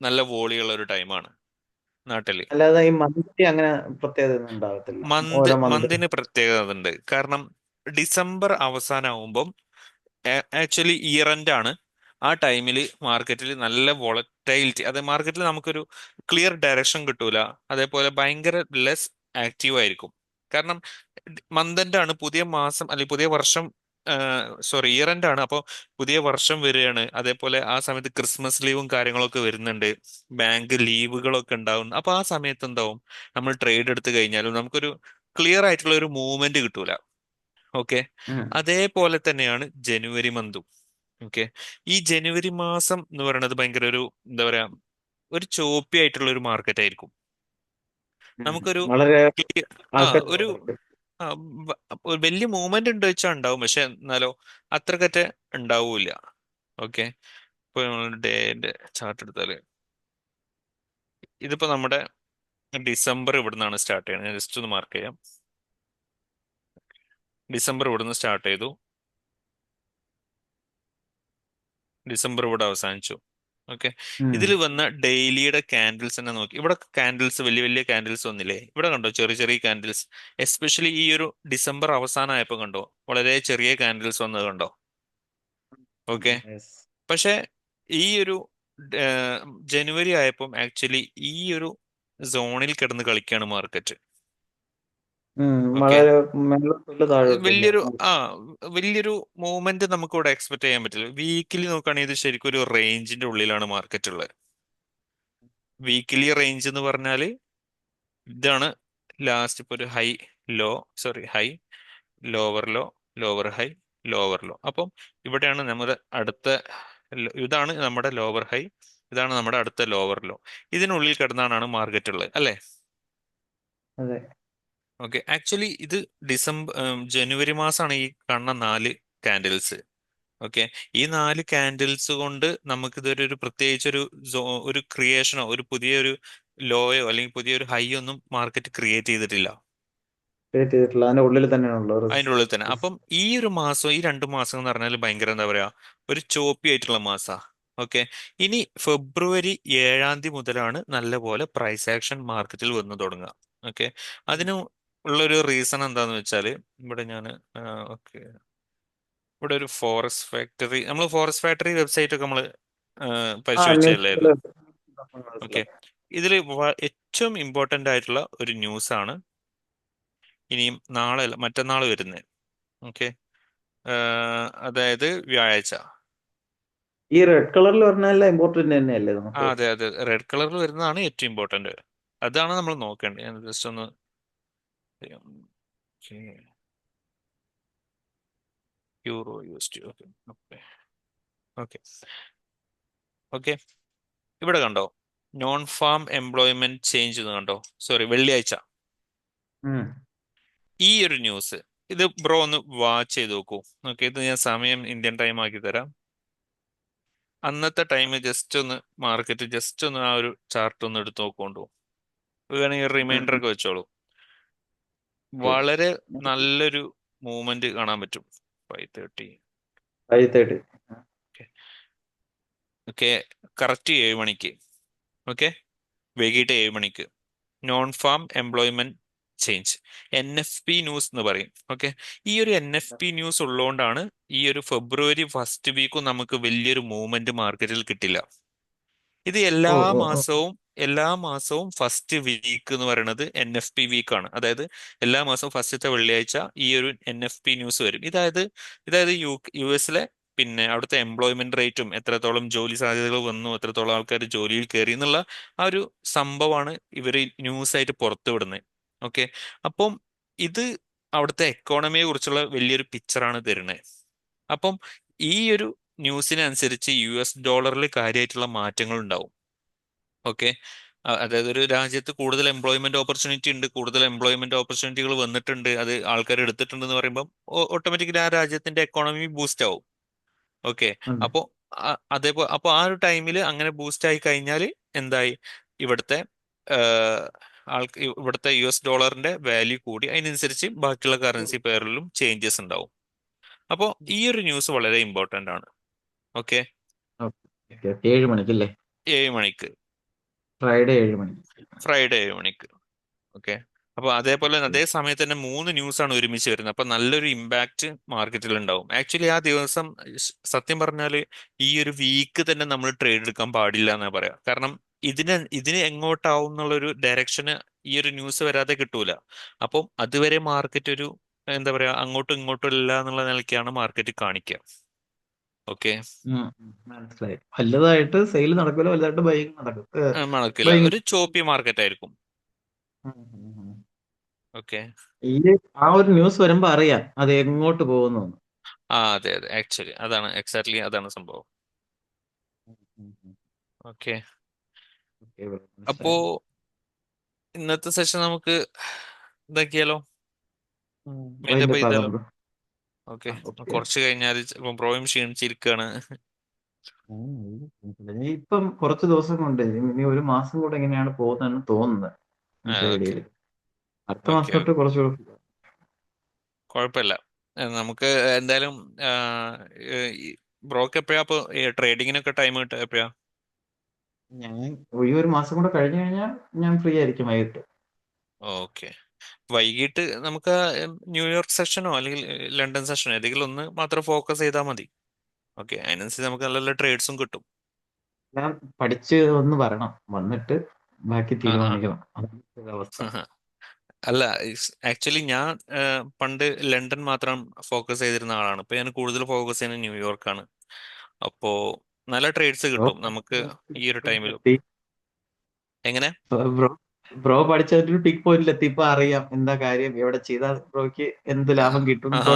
നല്ല വോളിയുള്ള ഒരു ടൈമാണ് നാട്ടില്.
അല്ലാതെ ഈ മന്ത്ലി അങ്ങനെ പ്രത്യേകത ഒന്നും ഉണ്ടാകത്തില്ല. ഓരോ മന്ത്.
മന്തിന് പ്രത്യേകത ഉണ്ട്. കാരണം ഡിസംബർ അവസാനമാകുമ്പം ആക്ച്വലി ഇയർ എൻഡ് ആണ്. ആ ടൈമിൽ മാർക്കറ്റിൽ നല്ല വോളറ്റൈലിറ്റി, അത് മാർക്കറ്റിൽ നമുക്കൊരു ക്ലിയർ ഡയറക്ഷൻ കിട്ടൂല. അതേപോലെ ഭയങ്കര ലെസ് ആക്റ്റീവ് ആയിരിക്കും. കാരണം മന്ത് എൻഡ് ആണ്, പുതിയ മാസം അല്ലെങ്കിൽ പുതിയ വർഷം, സോറി, ഇയർ എൻഡ് ആണ്. അപ്പോൾ പുതിയ വർഷം വരികയാണ്. അതേപോലെ ആ സമയത്ത് ക്രിസ്മസ് ലീവും കാര്യങ്ങളൊക്കെ വരുന്നുണ്ട്, ബാങ്ക് ലീവുകളൊക്കെ ഉണ്ടാവും. അപ്പൊ ആ സമയത്ത് എന്താവും, നമ്മൾ ട്രേഡ് എടുത്തു കഴിഞ്ഞാലും നമുക്കൊരു ക്ലിയർ ആയിട്ടുള്ള ഒരു മൂവ്മെന്റ് കിട്ടൂല. ഓക്കെ,
ഉം.
അതേപോലെ തന്നെയാണ് ജനുവരി മന്തും. ഓക്കെ, ഈ ജനുവരി മാസം എന്ന് പറയുന്നത് ഭയങ്കര ഒരു, എന്താ പറയാ, ഒരു ചോപ്പി ആയിട്ടുള്ള ഒരു മാർക്കറ്റ് ആയിരിക്കും.
ഉം.
നമുക്കൊരു
വളരെ
clear- ആ
ആൾക്കാർ
ഒരു ആ, ഒരു വലിയ മൂവ്മെന്റ് ഉണ്ട് വെച്ചാൽ ഉണ്ടാവും, പക്ഷെ എന്നാലോ അത്രക്കറ്റ ഉണ്ടാവൂല. ഓക്കെ, ഇപ്പൊ നമ്മൾ ഡേന്റെ ചാർട്ട് എടുത്താല് ഇതിപ്പോ നമ്മുടെ ഡിസംബർ ഇവിടുന്നാണ് സ്റ്റാർട്ട് ചെയ്യുന്നത്. ഞാൻ ജസ്റ്റ് ഒന്ന് മാർക്ക് ചെയ്യാം. ഡിസംബർ ഇവിടുന്ന് സ്റ്റാർട്ട് ചെയ്തു, ഡിസംബർ ഇവിടെ അവസാനിച്ചു. ഓക്കെ,
ഉം.
ഇതിൽ വന്ന ഡെയിലിയുടെ ക്യാൻഡിൽസ് തന്നെ നോക്കി. ഇവിടെ ക്യാൻഡിൽസ് വലിയ വലിയ ക്യാൻഡിൽസ് വന്നില്ലേ? ഇവിടെ കണ്ടോ ചെറിയ ചെറിയ ക്യാൻഡിൽസ്. എസ്പെഷ്യലി ഈ ഒരു ഡിസംബർ അവസാനമായപ്പോൾ കണ്ടോ വളരെ ചെറിയ ക്യാൻഡിൽസ് വന്നത് കണ്ടോ? Okay,
Yes.
പക്ഷെ ഈ ഒരു ജനുവരി ആയപ്പം ആക്ച്വലി ഈ ഒരു സോണിൽ കിടന്ന് കളിക്കുകയാണ് മാർക്കറ്റ്. ഓക്കെ,
വളരെ മേലോട്ടില്ല താഴോട്ടില്ല.
വലിയൊരു ആ വലിയൊരു മൂവ്മെന്റ് നമുക്ക് ഇവിടെ എക്സ്പെക്ട് ചെയ്യാൻ പറ്റില്ല. വീക്കിലി നോക്കുകയാണെങ്കിൽ ഇത് ശരിക്കും ഒരു റേഞ്ചിന്റെ ഉള്ളിലാണ് മാർക്കറ്റ് ഉള്ളത്. വീക്കിലി റേഞ്ച് എന്ന് പറഞ്ഞാൽ ഇതാണ്. ലാസ്റ്റ് ഇപ്പൊ ഒരു high, low, sorry, high, lower low, lower high, lower low. അപ്പം ഇവിടെയാണ് നമ്മുടെ അടുത്ത ഇതാണ് നമ്മുടെ ലോവർ ഹൈ, ഇതാണ് നമ്മുടെ അടുത്ത ലോവർ ലോ. ഇതിനുള്ളിൽ കിടന്നാണ് മാർക്കറ്റ് ഉള്ളത് അല്ലേ?
അതെ.
ഓക്കെ, ആക്ച്വലി ഇത് ജനുവരി മാസമാണ് ഈ കാണുന്ന 4 കാൻഡിൽസ്. ഓക്കെ, ഈ 4 കാൻഡിൽസ് കൊണ്ട് നമുക്ക് ഇതൊരു പ്രത്യേകിച്ച് ഒരു ക്രിയേഷനോ ഒരു പുതിയൊരു ലോയോ അല്ലെങ്കിൽ പുതിയൊരു ഹൈ ഒന്നും മാർക്കറ്റ് ക്രിയേറ്റ് ചെയ്തിട്ടില്ല
ക്രിയേറ്റ് ചെയ്തിട്ടില്ല, അതിന്റെ ഉള്ളിൽ തന്നെയാണുള്ളത്.
അതിൻ്റെ ഉള്ളിൽ തന്നെ. അപ്പം ഈ ഒരു മാസം, ഈ 2 മാസം എന്ന് പറഞ്ഞാൽ ഭയങ്കര എന്താ പറയാ, ഒരു ചോപ്പി ആയിട്ടുള്ള മാസാ. ഓക്കെ, ഇനി ഫെബ്രുവരി 7 മുതലാണ് നല്ലപോലെ പ്രൈസ് ആക്ഷൻ മാർക്കറ്റിൽ വന്നു തുടങ്ങുക. ഓക്കെ, അതിന് ഉള്ളൊരു റീസൺ എന്താന്ന് വെച്ചാൽ ഇവിടെ ഞാൻ ഓക്കെ, ഇവിടെ ഒരു ഫോറസ്റ്റ് ഫാക്ടറി, നമ്മൾ ഫോറസ്റ്റ് ഫാക്ടറി വെബ്സൈറ്റ് ഒക്കെ നമ്മൾ
ആ ന്യൂസ്
പരിശോധിച്ചല്ലായിരുന്നു. ഓക്കെ,
മനസ്സിലായി.
ഇതിൽ ഏറ്റവും ഇമ്പോർട്ടൻ്റ് ആയിട്ടുള്ള ഒരു ന്യൂസ് ആണ് ഇനിയും നാളെ അല്ല മറ്റന്നാൾ വരുന്നത്. ഓക്കെ, അതായത് വ്യാഴാഴ്ച.
ഈ റെഡ് കളറിൽ പറഞ്ഞാൽ ഇമ്പോർട്ടന്റ് തന്നെയല്ലേ
ആ
നമുക്ക്?
അതെ അതെ, റെഡ് കളറിൽ വരുന്നതാണ് ഏറ്റവും ഇമ്പോർട്ടൻ്റ്. അതാണ് നമ്മൾ നോക്കേണ്ടത്. ഞാൻ ജസ്റ്റ് ഒന്ന് euro USD. Okay okay okay okay, ഇവിടെ കണ്ടോ നോൺ ഫാം എംപ്ലോയ്മെന്റ് ചേഞ്ച് എന്ന് കണ്ടോ? സോറി, വെള്ളിയാഴ്ച.
ഉം.
ഈ ഒരു ന്യൂസ് ഇത് ബ്രോ ഒന്ന് വാച്ച് ചെയ്ത് നോക്കൂ. ഓക്കെ, ഇത് ഞാൻ സമയം ഇന്ത്യൻ ടൈം ആക്കി തരാം. അന്നത്തെ ടൈം ജസ്റ്റ് ഒന്ന് മാർക്കറ്റ് ജസ്റ്റ് ഒന്ന് ആ ഒരു ചാർട്ട് ഒന്ന് എടുത്ത് നോക്കൊണ്ടു. വേണമെങ്കിൽ റിമൈൻഡർ ഒക്കെ വെച്ചോളൂ. വളരെ നല്ലൊരു മൂവ്മെന്റ് കാണാൻ പറ്റും. 5:30.
5:30.
ഓക്കെ ഓക്കെ, കറക്റ്റ് 7 മണിക്ക്. ഓക്കെ, വൈകിട്ട് 7 മണിക്ക് non farm employment change, NFP news എന്ന് പറയും. ഓക്കെ, ഈ ഒരു NFP ന്യൂസ് ഉള്ളതുകൊണ്ടാണ് ഈ ഒരു ഫെബ്രുവരി ഫസ്റ്റ് വീക്കും നമുക്ക് വലിയൊരു മൂവ്മെന്റ് മാർക്കറ്റിൽ കിട്ടില്ല. ഇത്
ഓ ഓ ഓ.
എല്ലാ മാസവും ഫസ്റ്റ് വീക്ക് എന്ന് പറയുന്നത് NFP വീക്കാണ്. അതായത് എല്ലാ മാസവും ഫസ്റ്റത്തെ വെള്ളിയാഴ്ച ഈ ഒരു NFP ന്യൂസ് വരും. ഇതായത് US പിന്നെ അവിടുത്തെ എംപ്ലോയ്മെന്റ് റേറ്റും എത്രത്തോളം ജോലി സാധ്യതകൾ വന്നു, എത്രത്തോളം ആൾക്കാർ ജോലിയിൽ കയറി എന്നുള്ള ആ ഒരു സംഭവമാണ് ഇവർ ന്യൂസ് ആയിട്ട് പുറത്തുവിടുന്നത്. ഓക്കെ, അപ്പം ഇത് അവിടുത്തെ എക്കോണമിയെ കുറിച്ചുള്ള വലിയൊരു പിക്ചറാണ് തരുന്നത്. അപ്പം ഈ ഒരു ന്യൂസിനനുസരിച്ച് US ഡോളറിൽ കാര്യമായിട്ടുള്ള മാറ്റങ്ങൾ ഉണ്ടാവും. ഓക്കെ, അതായത് ഒരു രാജ്യത്ത് കൂടുതൽ എംപ്ലോയ്മെന്റ് ഓപ്പർച്യൂണിറ്റി ഉണ്ട്, കൂടുതൽ എംപ്ലോയ്മെന്റ് ഓപ്പർച്യൂണിറ്റികൾ വന്നിട്ടുണ്ട്, അത് ആൾക്കാർ എടുത്തിട്ടുണ്ടെന്ന് പറയുമ്പോൾ ഓട്ടോമാറ്റിക്കലി ആ രാജ്യത്തിന്റെ എക്കോണമി ബൂസ്റ്റ് ആവും. ഓക്കെ,
അതെ.
അപ്പോൾ അതേപോലെ അപ്പോൾ ആ ഒരു ടൈമിൽ അങ്ങനെ ബൂസ്റ്റ് ആയി കഴിഞ്ഞാൽ എന്തായി, ഇവിടുത്തെ ആഹ്, ഇവിടുത്തെ US ഡോളറിന്റെ വാല്യൂ കൂടി, അതിനനുസരിച്ച് ബാക്കിയുള്ള കറൻസി പെയറിലും ചേഞ്ചസ് ഉണ്ടാവും. അപ്പോൾ ഈ ഒരു ന്യൂസ് വളരെ ഇമ്പോർട്ടന്റ് ആണ്. Okay,
okay, 7 മണിക്കല്ലേ?
7 മണിക്ക്,
ഫ്രൈഡേ 7 മണിക്ക്.
ഫ്രൈഡേ 7 മണിക്ക്. ഓക്കെ, അപ്പൊ അതേപോലെ അതേ സമയത്ത് തന്നെ 3 ന്യൂസാണ് ഒരുമിച്ച് വരുന്നത്. അപ്പൊ നല്ലൊരു ഇമ്പാക്റ്റ് മാർക്കറ്റിൽ ഉണ്ടാവും. ആക്ച്വലി ആ ദിവസം സത്യം പറഞ്ഞാൽ ഈ ഒരു വീക്ക് തന്നെ നമ്മൾ ട്രേഡ് എടുക്കാൻ പാടില്ല എന്നാ പറയാം. കാരണം ഇതിന് എങ്ങോട്ടാവും എന്നുള്ളൊരു ഡയറക്ഷന് ഈ ഒരു ന്യൂസ് വരാതെ കിട്ടൂല. അപ്പം അതുവരെ മാർക്കറ്റ് ഒരു എന്താ പറയാ, അങ്ങോട്ടും ഇങ്ങോട്ടും ഇല്ല എന്നുള്ള നിലയ്ക്കാണ് മാർക്കറ്റ് കാണിക്കുക. ഓക്കെ,
മനസ്സിലായി. വലുതായിട്ട് സെയിൽ നടക്കില്ല, വലുതായിട്ട് ബൈങ് നടക്കും.
നടക്കില്ല,
ബൈങ്.
ഒരു ചോപ്പി മാർക്കറ്റ് ആയിരിക്കും. ഓക്കെ,
ഈ ആ ഒരു ന്യൂസ് വരുമ്പോ അറിയാം അത് എങ്ങോട്ട് പോകുന്നു.
ആ അതെ അതെ, ആക്ച്വലി അതാണ് എക്സാക്ട്ലി അതാണ് സംഭവം. ഓക്കെ, അപ്പോ
മനസ്സിലായി.
ഇന്നത്തെ സെഷൻ നമുക്ക് ഇതാക്കിയാലോ, മൈൻഡപ്പ്
വൈൻഡപ്പ് ആകാം
ചെയ്താലോ?
ബ്രോ.
Okay,
okay.
കുറച്ച് കഴിഞ്ഞാൽ ഇപ്പം പ്രോയും ക്ഷീണിച്ചിരിക്കുകയാണ്.
ഇനി ഇപ്പം കുറച്ച് ദിവസം കൊണ്ട് ഇനി ഒരു മാസം കൂടെ എങ്ങനെയാണ് പോകുന്നതെന്ന് തോന്നുന്നത് ഈ
ഓക്കെ
ട്രേഡിൽ. അടുത്ത മാസം
ഓക്കെ
തൊട്ട് കുറച്ചുകൂടെ.
കുഴപ്പമില്ല. നമുക്ക് എന്തായാലും ബ്രോക്ക് എപ്പോഴാ അപ്പൊ ട്രേഡിങ്ങിനൊക്കെ ടൈം കിട്ടുക എപ്പോഴാ?
ഞാൻ ഈ ഒരു മാസം കൂടെ കഴിഞ്ഞു കഴിഞ്ഞാൽ ഞാൻ ഫ്രീ ആയിരിക്കും വൈകിട്ട്.
ഓക്കെ, വൈകിട്ട് നമുക്ക് ന്യൂയോർക്ക് സെഷനോ അല്ലെങ്കിൽ ലണ്ടൻ സെഷനോ ഏതെങ്കിലും ഒന്ന് മാത്രം ഫോക്കസ് ചെയ്താൽ മതി. ഓക്കെ, അതിനനുസരിച്ച് നമുക്ക് നല്ല നല്ല ട്രേഡ്സും കിട്ടും.
ഞാൻ പഠിച്ച് ഒന്ന് വരണം, വന്നിട്ട് ബാക്കി
ആ ആ
തീരുമാനിക്കണം. അതാണ് അവസ്ഥ.
അല്ല, ആക്ച്വലി ഞാൻ പണ്ട് ലണ്ടൻ മാത്രം ഫോക്കസ് ചെയ്തിരുന്ന ആളാണ്. ഇപ്പൊ ഞാൻ കൂടുതൽ ഫോക്കസ് ചെയ്യുന്നത് ന്യൂയോർക്കാണ്. അപ്പോ നല്ല ട്രേഡ്സ്
ബ്രോ
കിട്ടും നമുക്ക് ഈ ഒരു ടൈമിലും.
എത്തി.
എങ്ങനെ?
ബ്രോ ബ്രോ പഠിച്ചൊരു പിക് പോയിന്റിൽ എത്തി. ഇപ്പൊ അറിയാം എന്താ കാര്യം, എവിടെ ചെയ്താൽ ബ്രോയ്ക്ക് എന്ത് ലാഭം കിട്ടും. ബ്രോ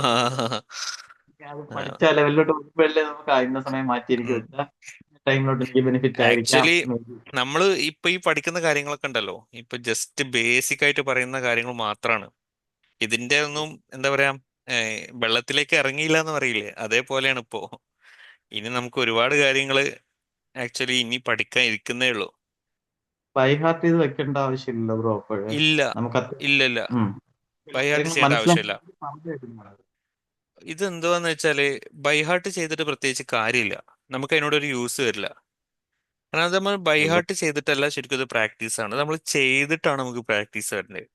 അത്
ആ,
പഠിച്ച ലെവലിലോട്ട് വരുമ്പോഴല്ലേ നമുക്ക് ഇന്ന സമയം മാറ്റിയിരിക്കും
ഉം.
വെച്ചാൽ ടൈമിലോട്ട് എനിക്ക് ബെനിഫിറ്റ് ആയിരിക്കാം.
ആക്ച്വലി നമ്മൾ ഇപ്പൊ ഈ പഠിക്കുന്ന കാര്യങ്ങളൊക്കെ ഉണ്ടല്ലോ, ഇപ്പൊ ജസ്റ്റ് ബേസിക് ആയിട്ട് പറയുന്ന കാര്യങ്ങൾ മാത്രമാണ്. ഇതിന്റെ ഒന്നും എന്താ പറയാ, വെള്ളത്തിലേക്ക് ഇറങ്ങിയില്ല എന്ന് പറയില്ലേ, അതേപോലെയാണ് ഇപ്പോ. ഇനി നമുക്ക് ഒരുപാട് കാര്യങ്ങൾ ആക്ച്വലി ഇനി പഠിക്കാൻ ഇരിക്കുന്നേ ഉള്ളൂ.
ബൈ ഹാർട്ട് ചെയ്ത് വെക്കേണ്ട ആവശ്യമില്ല ബ്രോ. അപ്പോഴേ
ഇല്ല,
നമുക്ക്
ഇല്ല, ഇല്ല.
ഉം. ചില
ബൈഹാർട്ട്
കാര്യങ്ങൾ
ചെയ്യേണ്ട
മനസ്സിലാക്കി
ആവശ്യമില്ല.
പറഞ്ഞു തരുന്നതാണ്.
ഇത് എന്തുവാന്ന് വെച്ചാല് ബൈഹാർട്ട് ചെയ്തിട്ട് പ്രത്യേകിച്ച് കാര്യമില്ല. നമുക്ക് അതിനോട് ഒരു യൂസ് വരില്ല. കാരണം അത് നമ്മൾ
ബ്രോ
ബൈഹാർട്ട് ചെയ്തിട്ടല്ല, ശരിക്കും ഇത് പ്രാക്ടീസ് ആണ്. നമ്മൾ ചെയ്തിട്ടാണ് നമുക്ക് പ്രാക്ടീസ് വരേണ്ടത്.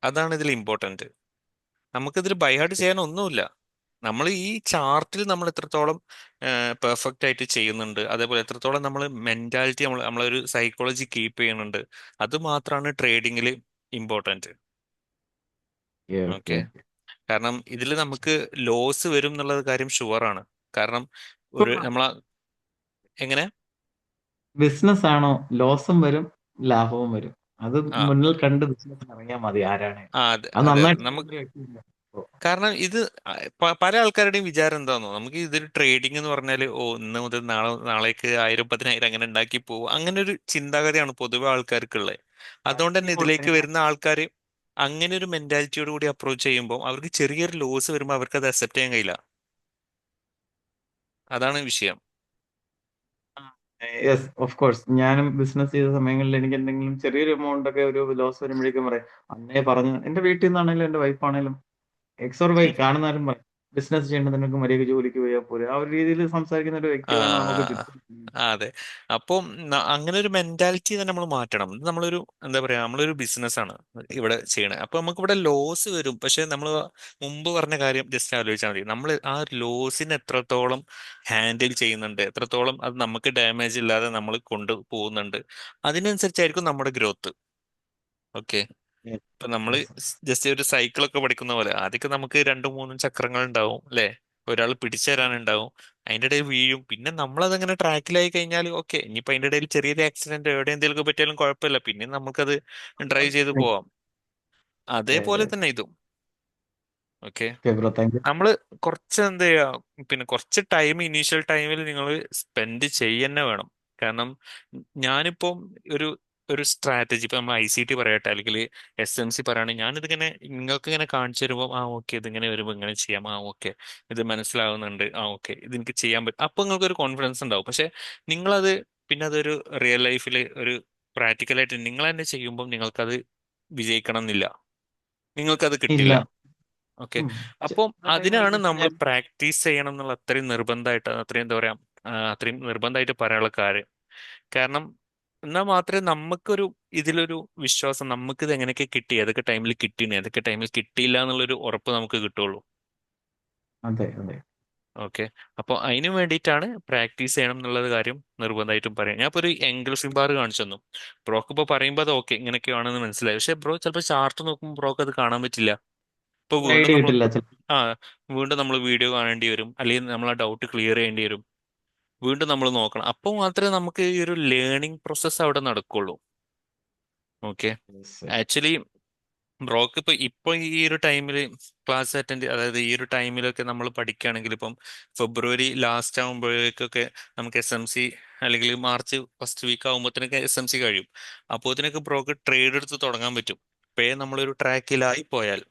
അതാണ് ഇതിൽ ഇമ്പോർട്ടന്റ്. നമുക്കിതിൽ ബൈഹാർട്ട് ചെയ്യാൻ ഒന്നുമില്ല. നമ്മൾ ഈ ചാർട്ടിൽ നമ്മൾ എത്രത്തോളം പെർഫെക്റ്റ് ആയിട്ട് ചെയ്യുന്നുണ്ട്, അതേപോലെ എത്രത്തോളം നമ്മൾ മെന്റാലിറ്റി, നമ്മളൊരു സൈക്കോളജി കീപ്പ് ചെയ്യുന്നുണ്ട്, അത് മാത്രമാണ് ട്രേഡിങ്ങിൽ ഇമ്പോർട്ടന്റ്.
Okay
okay.
ഓക്കെ.
കാരണം ഇതിൽ നമുക്ക് ലോസ് വരും എന്നുള്ള കാര്യം ഷുവറാണ്. കാരണം ഒരു നമ്മളെ എങ്ങനെ
ബിസിനസ് ആണോ ലോസും വരും ലാഭവും വരും. അത്
ആ
മുന്നിൽ കണ്ട് ബിസിനസ്സിന് ഇറങ്ങിയാൽ മതി ആരാണ്.
അതെ,
അത്
അതെ, അതെ.
നന്നായിട്ട്
നമുക്ക്
ചെയ്യുന്ന ഒരു വ്യക്തിയില്ല.
കാരണം ഇത് പല ആൾക്കാരുടെയും വിചാരം എന്താണെന്നോ, നമുക്ക് ഇതൊരു ട്രേഡിംഗ് എന്ന് പറഞ്ഞാൽ ഓ ഇന്ന് മുതൽ നാളേക്ക് 1000 10,000 അങ്ങനെ ഉണ്ടാക്കി പോകും, അങ്ങനെ ഒരു ചിന്താഗതിയാണ് പൊതുവെ ആൾക്കാർക്കുള്ളത്. അതുകൊണ്ട്
പ്രാക്ടിക്കലി
തന്നെ ഇതിലേക്ക്
കൊടുത്തതിന്
വരുന്ന ആൾക്കാർ അങ്ങനെ ഒരു മെന്റാലിറ്റിയോട് കൂടി അപ്രോച്ച് ചെയ്യുമ്പോൾ അവർക്ക് ചെറിയൊരു ലോസ് വരുമ്പോൾ അവർക്ക് അത് അക്സെപ്റ്റ് ചെയ്യാൻ കഴിയില്ല. അതാണ് വിഷയം.
Yes of course. ഞാനും ബിസിനസ് ചെയ്ത സമയങ്ങളിൽ എനിക്ക് എന്തെങ്കിലും ചെറിയൊരു എമൗണ്ട് ഒക്കെ ഒരു ലോസ് വരുമ്പോഴേക്കും പറയും അന്നേ പറഞ്ഞു. എന്റെ വീട്ടിൽ നിന്നാണെങ്കിലും എന്റെ വൈഫ് ആണെങ്കിലും എക്സ് ഓർ വൈ കാണുന്നാലും പറയും ബിസിനസ് ചെയ്യേണ്ടത് നിനക്ക് മര്യാദയ്ക്ക് ജോലിക്ക് പോയാൽ പോലെ. ആ ഒരു രീതിയിൽ സംസാരിക്കുന്ന ഒരു വ്യക്തികളാണ് നമുക്ക്
ആ
ചുറ്റും.
അതെ. അപ്പം അങ്ങനെ ഒരു മെന്റാലിറ്റി തന്നെ നമ്മൾ മാറ്റണം. ഇത് നമ്മളൊരു എന്താ പറയാ, നമ്മളൊരു ബിസിനസ് ആണ് ഇവിടെ ചെയ്യണത്. അപ്പൊ നമുക്ക് ഇവിടെ ലോസ് വരും. പക്ഷെ നമ്മൾ മുമ്പ് പറഞ്ഞ കാര്യം ജസ്റ്റ് ആലോചിച്ചാൽ മതി. നമ്മൾ ആ ലോസിനെ എത്രത്തോളം ഹാൻഡിൽ ചെയ്യുന്നുണ്ട്, എത്രത്തോളം അത് നമുക്ക് ഡാമേജ് ഇല്ലാതെ നമ്മൾ കൊണ്ടുപോകുന്നുണ്ട്, അതിനനുസരിച്ചായിരിക്കും നമ്മുടെ ഗ്രോത്ത്. ഓക്കെ. ഇപ്പൊ നമ്മള് ജസ്റ്റ് ഒരു സൈക്കിളൊക്കെ പഠിക്കുന്ന പോലെ ആദ്യമൊക്കെ നമുക്ക് രണ്ടും മൂന്നും ചക്രങ്ങൾ ഉണ്ടാവും അല്ലെ, ഒരാൾ പിടിച്ചു തരാനുണ്ടാവും, അതിന്റെ ഇടയിൽ വീഴും, പിന്നെ നമ്മളതങ്ങനെ ട്രാക്കിലായി കഴിഞ്ഞാൽ ഓക്കെ, ഇനിയിപ്പോ അതിന്റെ ഇടയിൽ ചെറിയൊരു ആക്സിഡന്റ് എവിടെ എന്തെങ്കിലും പറ്റിയാലും കുഴപ്പമില്ല, പിന്നെ നമുക്കത് ഡ്രൈവ് ചെയ്ത് പോവാം. അതേപോലെ തന്നെ ഇതും. Okay.
Okay bro, thank you.
നമ്മള് കുറച്ച് എന്താ ചെയ്യാ, പിന്നെ കുറച്ച് ടൈം ഇനീഷ്യൽ ടൈമിൽ നിങ്ങൾ സ്പെൻഡ് ചെയ്യന്നെ വേണം. കാരണം ഞാനിപ്പം ഒരു ഒരു സ്ട്രാറ്റജി ഇപ്പൊ നമ്മൾ ICT പറയട്ടെ, അല്ലെങ്കിൽ SMC പറയുകയാണെങ്കിൽ ഞാനിതിങ്ങനെ നിങ്ങൾക്ക് ഇങ്ങനെ കാണിച്ചു തരുമ്പോൾ ആ ഓക്കെ ഇതിങ്ങനെ വരുമ്പോൾ ഇങ്ങനെ ചെയ്യാം, ആ ഓക്കെ ഇത് മനസ്സിലാവുന്നുണ്ട്, ആ ഓക്കെ ഇത് എനിക്ക് ചെയ്യാൻ പറ്റും, അപ്പൊ നിങ്ങൾക്ക് ഒരു കോൺഫിഡൻസ് ഉണ്ടാവും. പക്ഷെ നിങ്ങളത് പിന്നെ അതൊരു റിയൽ ലൈഫിൽ ഒരു പ്രാക്ടിക്കലായിട്ട് നിങ്ങൾ തന്നെ ചെയ്യുമ്പോൾ നിങ്ങൾക്കത് വിജയിക്കണം എന്നില്ല, നിങ്ങൾക്കത്
ഇല്ല.
കിട്ടില്ല. ഓക്കെ. അപ്പം
ആ ടൈമിൽ
അതിനാണ് നമ്മൾ
വിചാരിച്ചു
പ്രാക്ടീസ് ചെയ്യണം എന്നുള്ള അത്രയും നിർബന്ധമായിട്ട്, അത്രയും എന്താ പറയാ, അത്രയും നിർബന്ധമായിട്ട് പറയാനുള്ള കാര്യം. കാരണം എന്നാൽ മാത്രമേ നമുക്കൊരു ഇതിലൊരു വിശ്വാസം, നമുക്ക് ഇത് എങ്ങനെയൊക്കെ കിട്ടി, ഏതൊക്കെ ടൈമിൽ കിട്ടിന്, ഏതൊക്കെ ടൈമിൽ കിട്ടിയില്ല എന്നുള്ളൊരു ഉറപ്പ് നമുക്ക് കിട്ടുള്ളൂ.
അതെ അതെ.
ഓക്കെ. അപ്പോൾ അതിന് വേണ്ടിയിട്ടാണ് പ്രാക്ടീസ് ചെയ്യണം എന്നുള്ളത് കാര്യം നിർബന്ധമായിട്ടും പറയാം. ഞാൻ ഇപ്പോൾ ഒരു എൻഗൾഫിംഗ് ബാർ കാണിച്ചു തന്നു, ബ്രോക്ക് ഇപ്പോൾ പറയുമ്പോൾ അത് ഓക്കെ ഇങ്ങനെയൊക്കെയാണെന്ന് മനസ്സിലായി. പക്ഷേ ബ്രോ ചിലപ്പോൾ ചാർട്ട് നോക്കുമ്പോൾ ബ്രോക്ക് അത് കാണാൻ പറ്റില്ല. ഇപ്പൊ
ഒരു
വീണ്ടും
ഐഡിയ
നമ്മൾ
കിട്ടില്ല.
ആ വീണ്ടും നമ്മൾ വീഡിയോ കാണേണ്ടി വരും, അല്ലെങ്കിൽ നമ്മൾ ആ ഡൗട്ട് ക്ലിയർ ചെയ്യേണ്ടി വരും, വീണ്ടും നമ്മൾ നോക്കണം. അപ്പോൾ മാത്രമേ നമുക്ക് ഈ ഒരു ലേണിംഗ് പ്രോസസ്സ് അവിടെ നടക്കുള്ളൂ. ഓക്കെ.
ചിലപ്പോൾ
ആക്ച്വലി ബ്രോക്ക് ഇപ്പൊ ഈ ഒരു ടൈമിൽ ക്ലാസ് അറ്റൻഡ്, അതായത് ഈ ഒരു ടൈമിലൊക്കെ നമ്മൾ പഠിക്കുകയാണെങ്കിൽ ഇപ്പം ഫെബ്രുവരി ലാസ്റ്റ് ആകുമ്പോഴേക്കൊക്കെ നമുക്ക് SMC, അല്ലെങ്കിൽ മാർച്ച് ഫസ്റ്റ് വീക്ക് ആകുമ്പോഴത്തേനൊക്കെ SMC കഴിയും. അപ്പോഴത്തേനൊക്കെ ബ്രോക്ക് ട്രേഡ് എടുത്ത് തുടങ്ങാൻ പറ്റും, ഇപ്പേ നമ്മളൊരു ട്രാക്കിലായി പോയാൽ.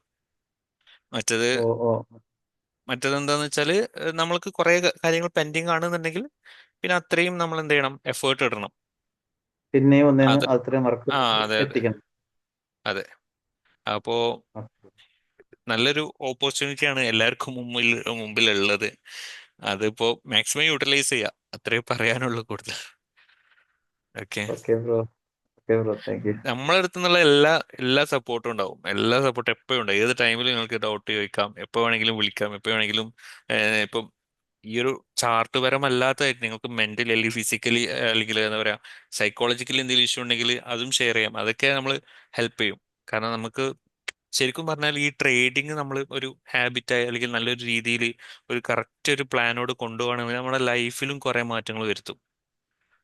മറ്റേത്
ഓ ഓ
മറ്റേതെന്താന്ന് വെച്ചാല് നമ്മൾക്ക് കുറെ കാര്യങ്ങൾ പെൻഡിങ് ആണെന്നുണ്ടെങ്കിൽ പിന്നെ അത്രയും നമ്മൾ എന്ത് ചെയ്യണം, എഫേർട്ട് ഇടണം.
പിന്നെയും ഒന്നേന്ന്
അത്
അത്രയും വർക്ക്
അതെ, അതെ,
എത്തിക്കണം.
അതെ. അപ്പോ നല്ലൊരു ഓപ്പർച്യൂണിറ്റിയാണ് എല്ലാവർക്കും മുമ്പിലുള്ളത്. അതിപ്പോ മാക്സിമം യൂട്ടിലൈസ് ചെയ്യുക, അത്രേ പറയാനുള്ളൂ കൂടുതൽ. Okay.
Okay bro. Okay bro, thank you.
നമ്മളെ അടുത്ത് നിന്നുള്ള എല്ലാ എല്ലാ സപ്പോർട്ടും ഉണ്ടാവും, എല്ലാ സപ്പോർട്ടും എപ്പോഴും ഉണ്ടാവും. ഏത് ടൈമിലും നിങ്ങൾക്ക് ഡൗട്ട് ചോദിക്കാം, എപ്പോ വേണമെങ്കിലും വിളിക്കാം, എപ്പോ വേണമെങ്കിലും ഇപ്പം ഈ ഒരു ചാർട്ട് പരമല്ലാത്തതായിട്ട് നിങ്ങൾക്ക് മെന്റലി അല്ലെങ്കിൽ ഫിസിക്കലി അല്ലെങ്കിൽ എന്താ പറയാ സൈക്കോളജിക്കലി എന്തെങ്കിലും ഇഷ്യൂ ഉണ്ടെങ്കിൽ അതും ഷെയർ ചെയ്യാം, അതൊക്കെ നമ്മൾ ഹെൽപ്പ് ചെയ്യും. കാരണം നമുക്ക് ശരിക്കും പറഞ്ഞാൽ ഈ ട്രേഡിങ് നമ്മൾ ഒരു ഹാബിറ്റായി അല്ലെങ്കിൽ നല്ലൊരു രീതിയിൽ ഒരു കറക്റ്റ് ഒരു പ്ലാനോട് കൊണ്ടുപോകണമെങ്കിൽ നമ്മുടെ ലൈഫിലും കുറെ മാറ്റങ്ങൾ വരുത്തും.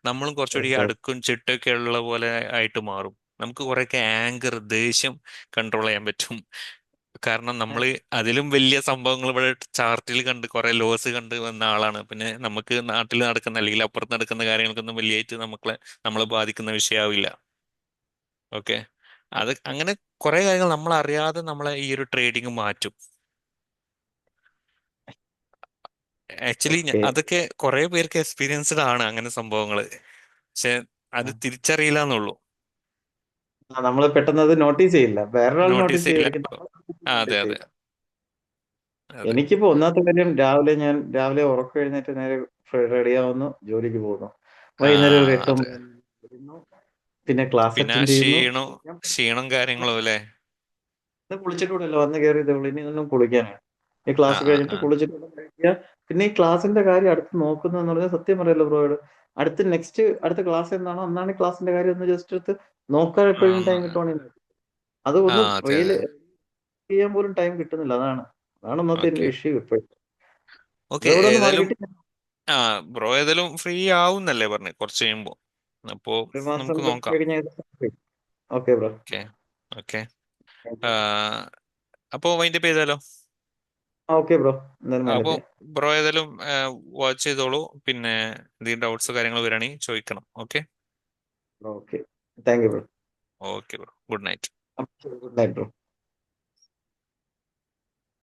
നമ്മളും കുറച്ചുകൂടി
യെസ്
അടുക്കും ചിട്ടൊക്കെ ഉള്ള പോലെ ആയിട്ട് മാറും. നമുക്ക് കുറെയൊക്കെ ആങ്കർ, ദേഷ്യം കൺട്രോൾ ചെയ്യാൻ പറ്റും. കാരണം
ഏ,
നമ്മൾ അതിലും വലിയ സംഭവങ്ങൾ ഇവിടെ ചാർട്ടിൽ കണ്ട് കുറെ ലോസ് കണ്ട് വന്ന ആളാണ്. പിന്നെ നമുക്ക് നാട്ടിൽ നടക്കുന്ന അല്ലെങ്കിൽ അപ്പുറത്ത് നടക്കുന്ന കാര്യങ്ങൾക്കൊന്നും വലിയായിട്ട് നമ്മളെ ബാധിക്കുന്ന വിഷയമാവില്ല. ഓക്കെ. അത് അങ്ങനെ കുറെ കാര്യങ്ങൾ നമ്മൾ അറിയാതെ നമ്മളെ ഈ ഒരു ട്രേഡിങ് മാറ്റും. Actually
okay.
അതൊക്കെ കുറെ പേർക്ക് എക്സ്പീരിയൻസ്ഡ് ആണ് അങ്ങനെ സംഭവങ്ങൾ. പക്ഷെ അത് തിരിച്ചറിയില്ല എന്നുള്ളൂ.
നമ്മൾ പെട്ടെന്ന് അത് നോട്ടീസ് ചെയ്യില്ല, വേറൊരാൾ
നോട്ടീസ്
നോട്ടീസ്
ഇല്ല.
ചെയ്തിരിക്കും, നമ്മൾ
ആ, അതെ
നോട്ടീസ്
അതെ
ചെയ്യില്ല.
അതെ.
എനിക്കിപ്പോ ഒന്നാമത്തെ കാര്യം, രാവിലെ ഉറക്കം എഴുന്നേറ്റ് നേരെ റെഡിയാവുന്നു, ജോലിക്ക് പോകുന്നു,
ആ,
വൈകുന്നേരം ഒരു
അതെ.
8-9 വരുന്നു, പിന്നെ ക്ലാസ്
പിന്നെ
അറ്റൻഡ് ചെയ്യുന്നു.
ക്ഷീണം കാര്യങ്ങളും അല്ലേ?
ഇന്ന് കുളിച്ചിട്ടൂടല്ലോ വന്ന് കയറിയതേ ഉള്ളൂ, ഇനി ഒന്നും കുളിക്കാനാണ്. ഈ
ആ,
ക്ലാസ്
ആ,
കഴിഞ്ഞിട്ട്
ആ,
കുളിച്ചിട്ട് വന്ന് കഴിക്കുക. പിന്നെ ഈ ക്ലാസ്സിന്റെ കാര്യം അടുത്ത് നോക്കുന്നു എന്ന് പറഞ്ഞാൽ സത്യം പറയല്ലോ ബ്രോയോട്, അടുത്ത ക്ലാസ് എന്നാണോ അന്നാണ് ഈ ക്ലാസ്സിന്റെ കാര്യം ഒന്ന് ജസ്റ്റ് എടുത്ത് നോക്കാൻ
ആ,
എപ്പോഴും ടൈം കിട്ടുവാണെങ്കിൽ അത്
ആ,
ഒന്ന്
അതെ
റിയൽ
അതെ.
ചെയ്യാൻ പോലും ടൈം കിട്ടുന്നില്ല. അതാണ് ഒന്നത്തെ
ഓക്കെ.
ഇഷ്യൂ ഇപ്പോഴും.
ഓക്കെ.
അതവിടെ ഒന്ന്
ഏതായാലും
മാറിക്കിട്ടി.
ആ, ബ്രോ ഏതായാലും ഫ്രീ ആവുന്നല്ലേ പറഞ്ഞു കുറച്ച് കഴിയുമ്പോ. അപ്പോ
ഒരു മാസം
നമുക്ക് നോക്കാം.
കഴിഞ്ഞാൽ. Okay bro.
ഓക്കെ. ഓക്കെ. അപ്പോ വൈൻഡപ്പ് ചെയ്താലോ?
ഓക്കെ ബ്രോ, എന്തായാലും
അപ്പോ
വേണ്ടത്.
ബ്രോ ഏതായാലും വാച്ച് ചെയ്തോളൂ. പിന്നെ എന്തെങ്കിലും ഡൗട്ട്സ് കാര്യങ്ങൾ വരികയാണെങ്കിൽ ചോദിക്കണം. Okay.
Okay, thank you bro.
Okay bro, good night.
Good night bro.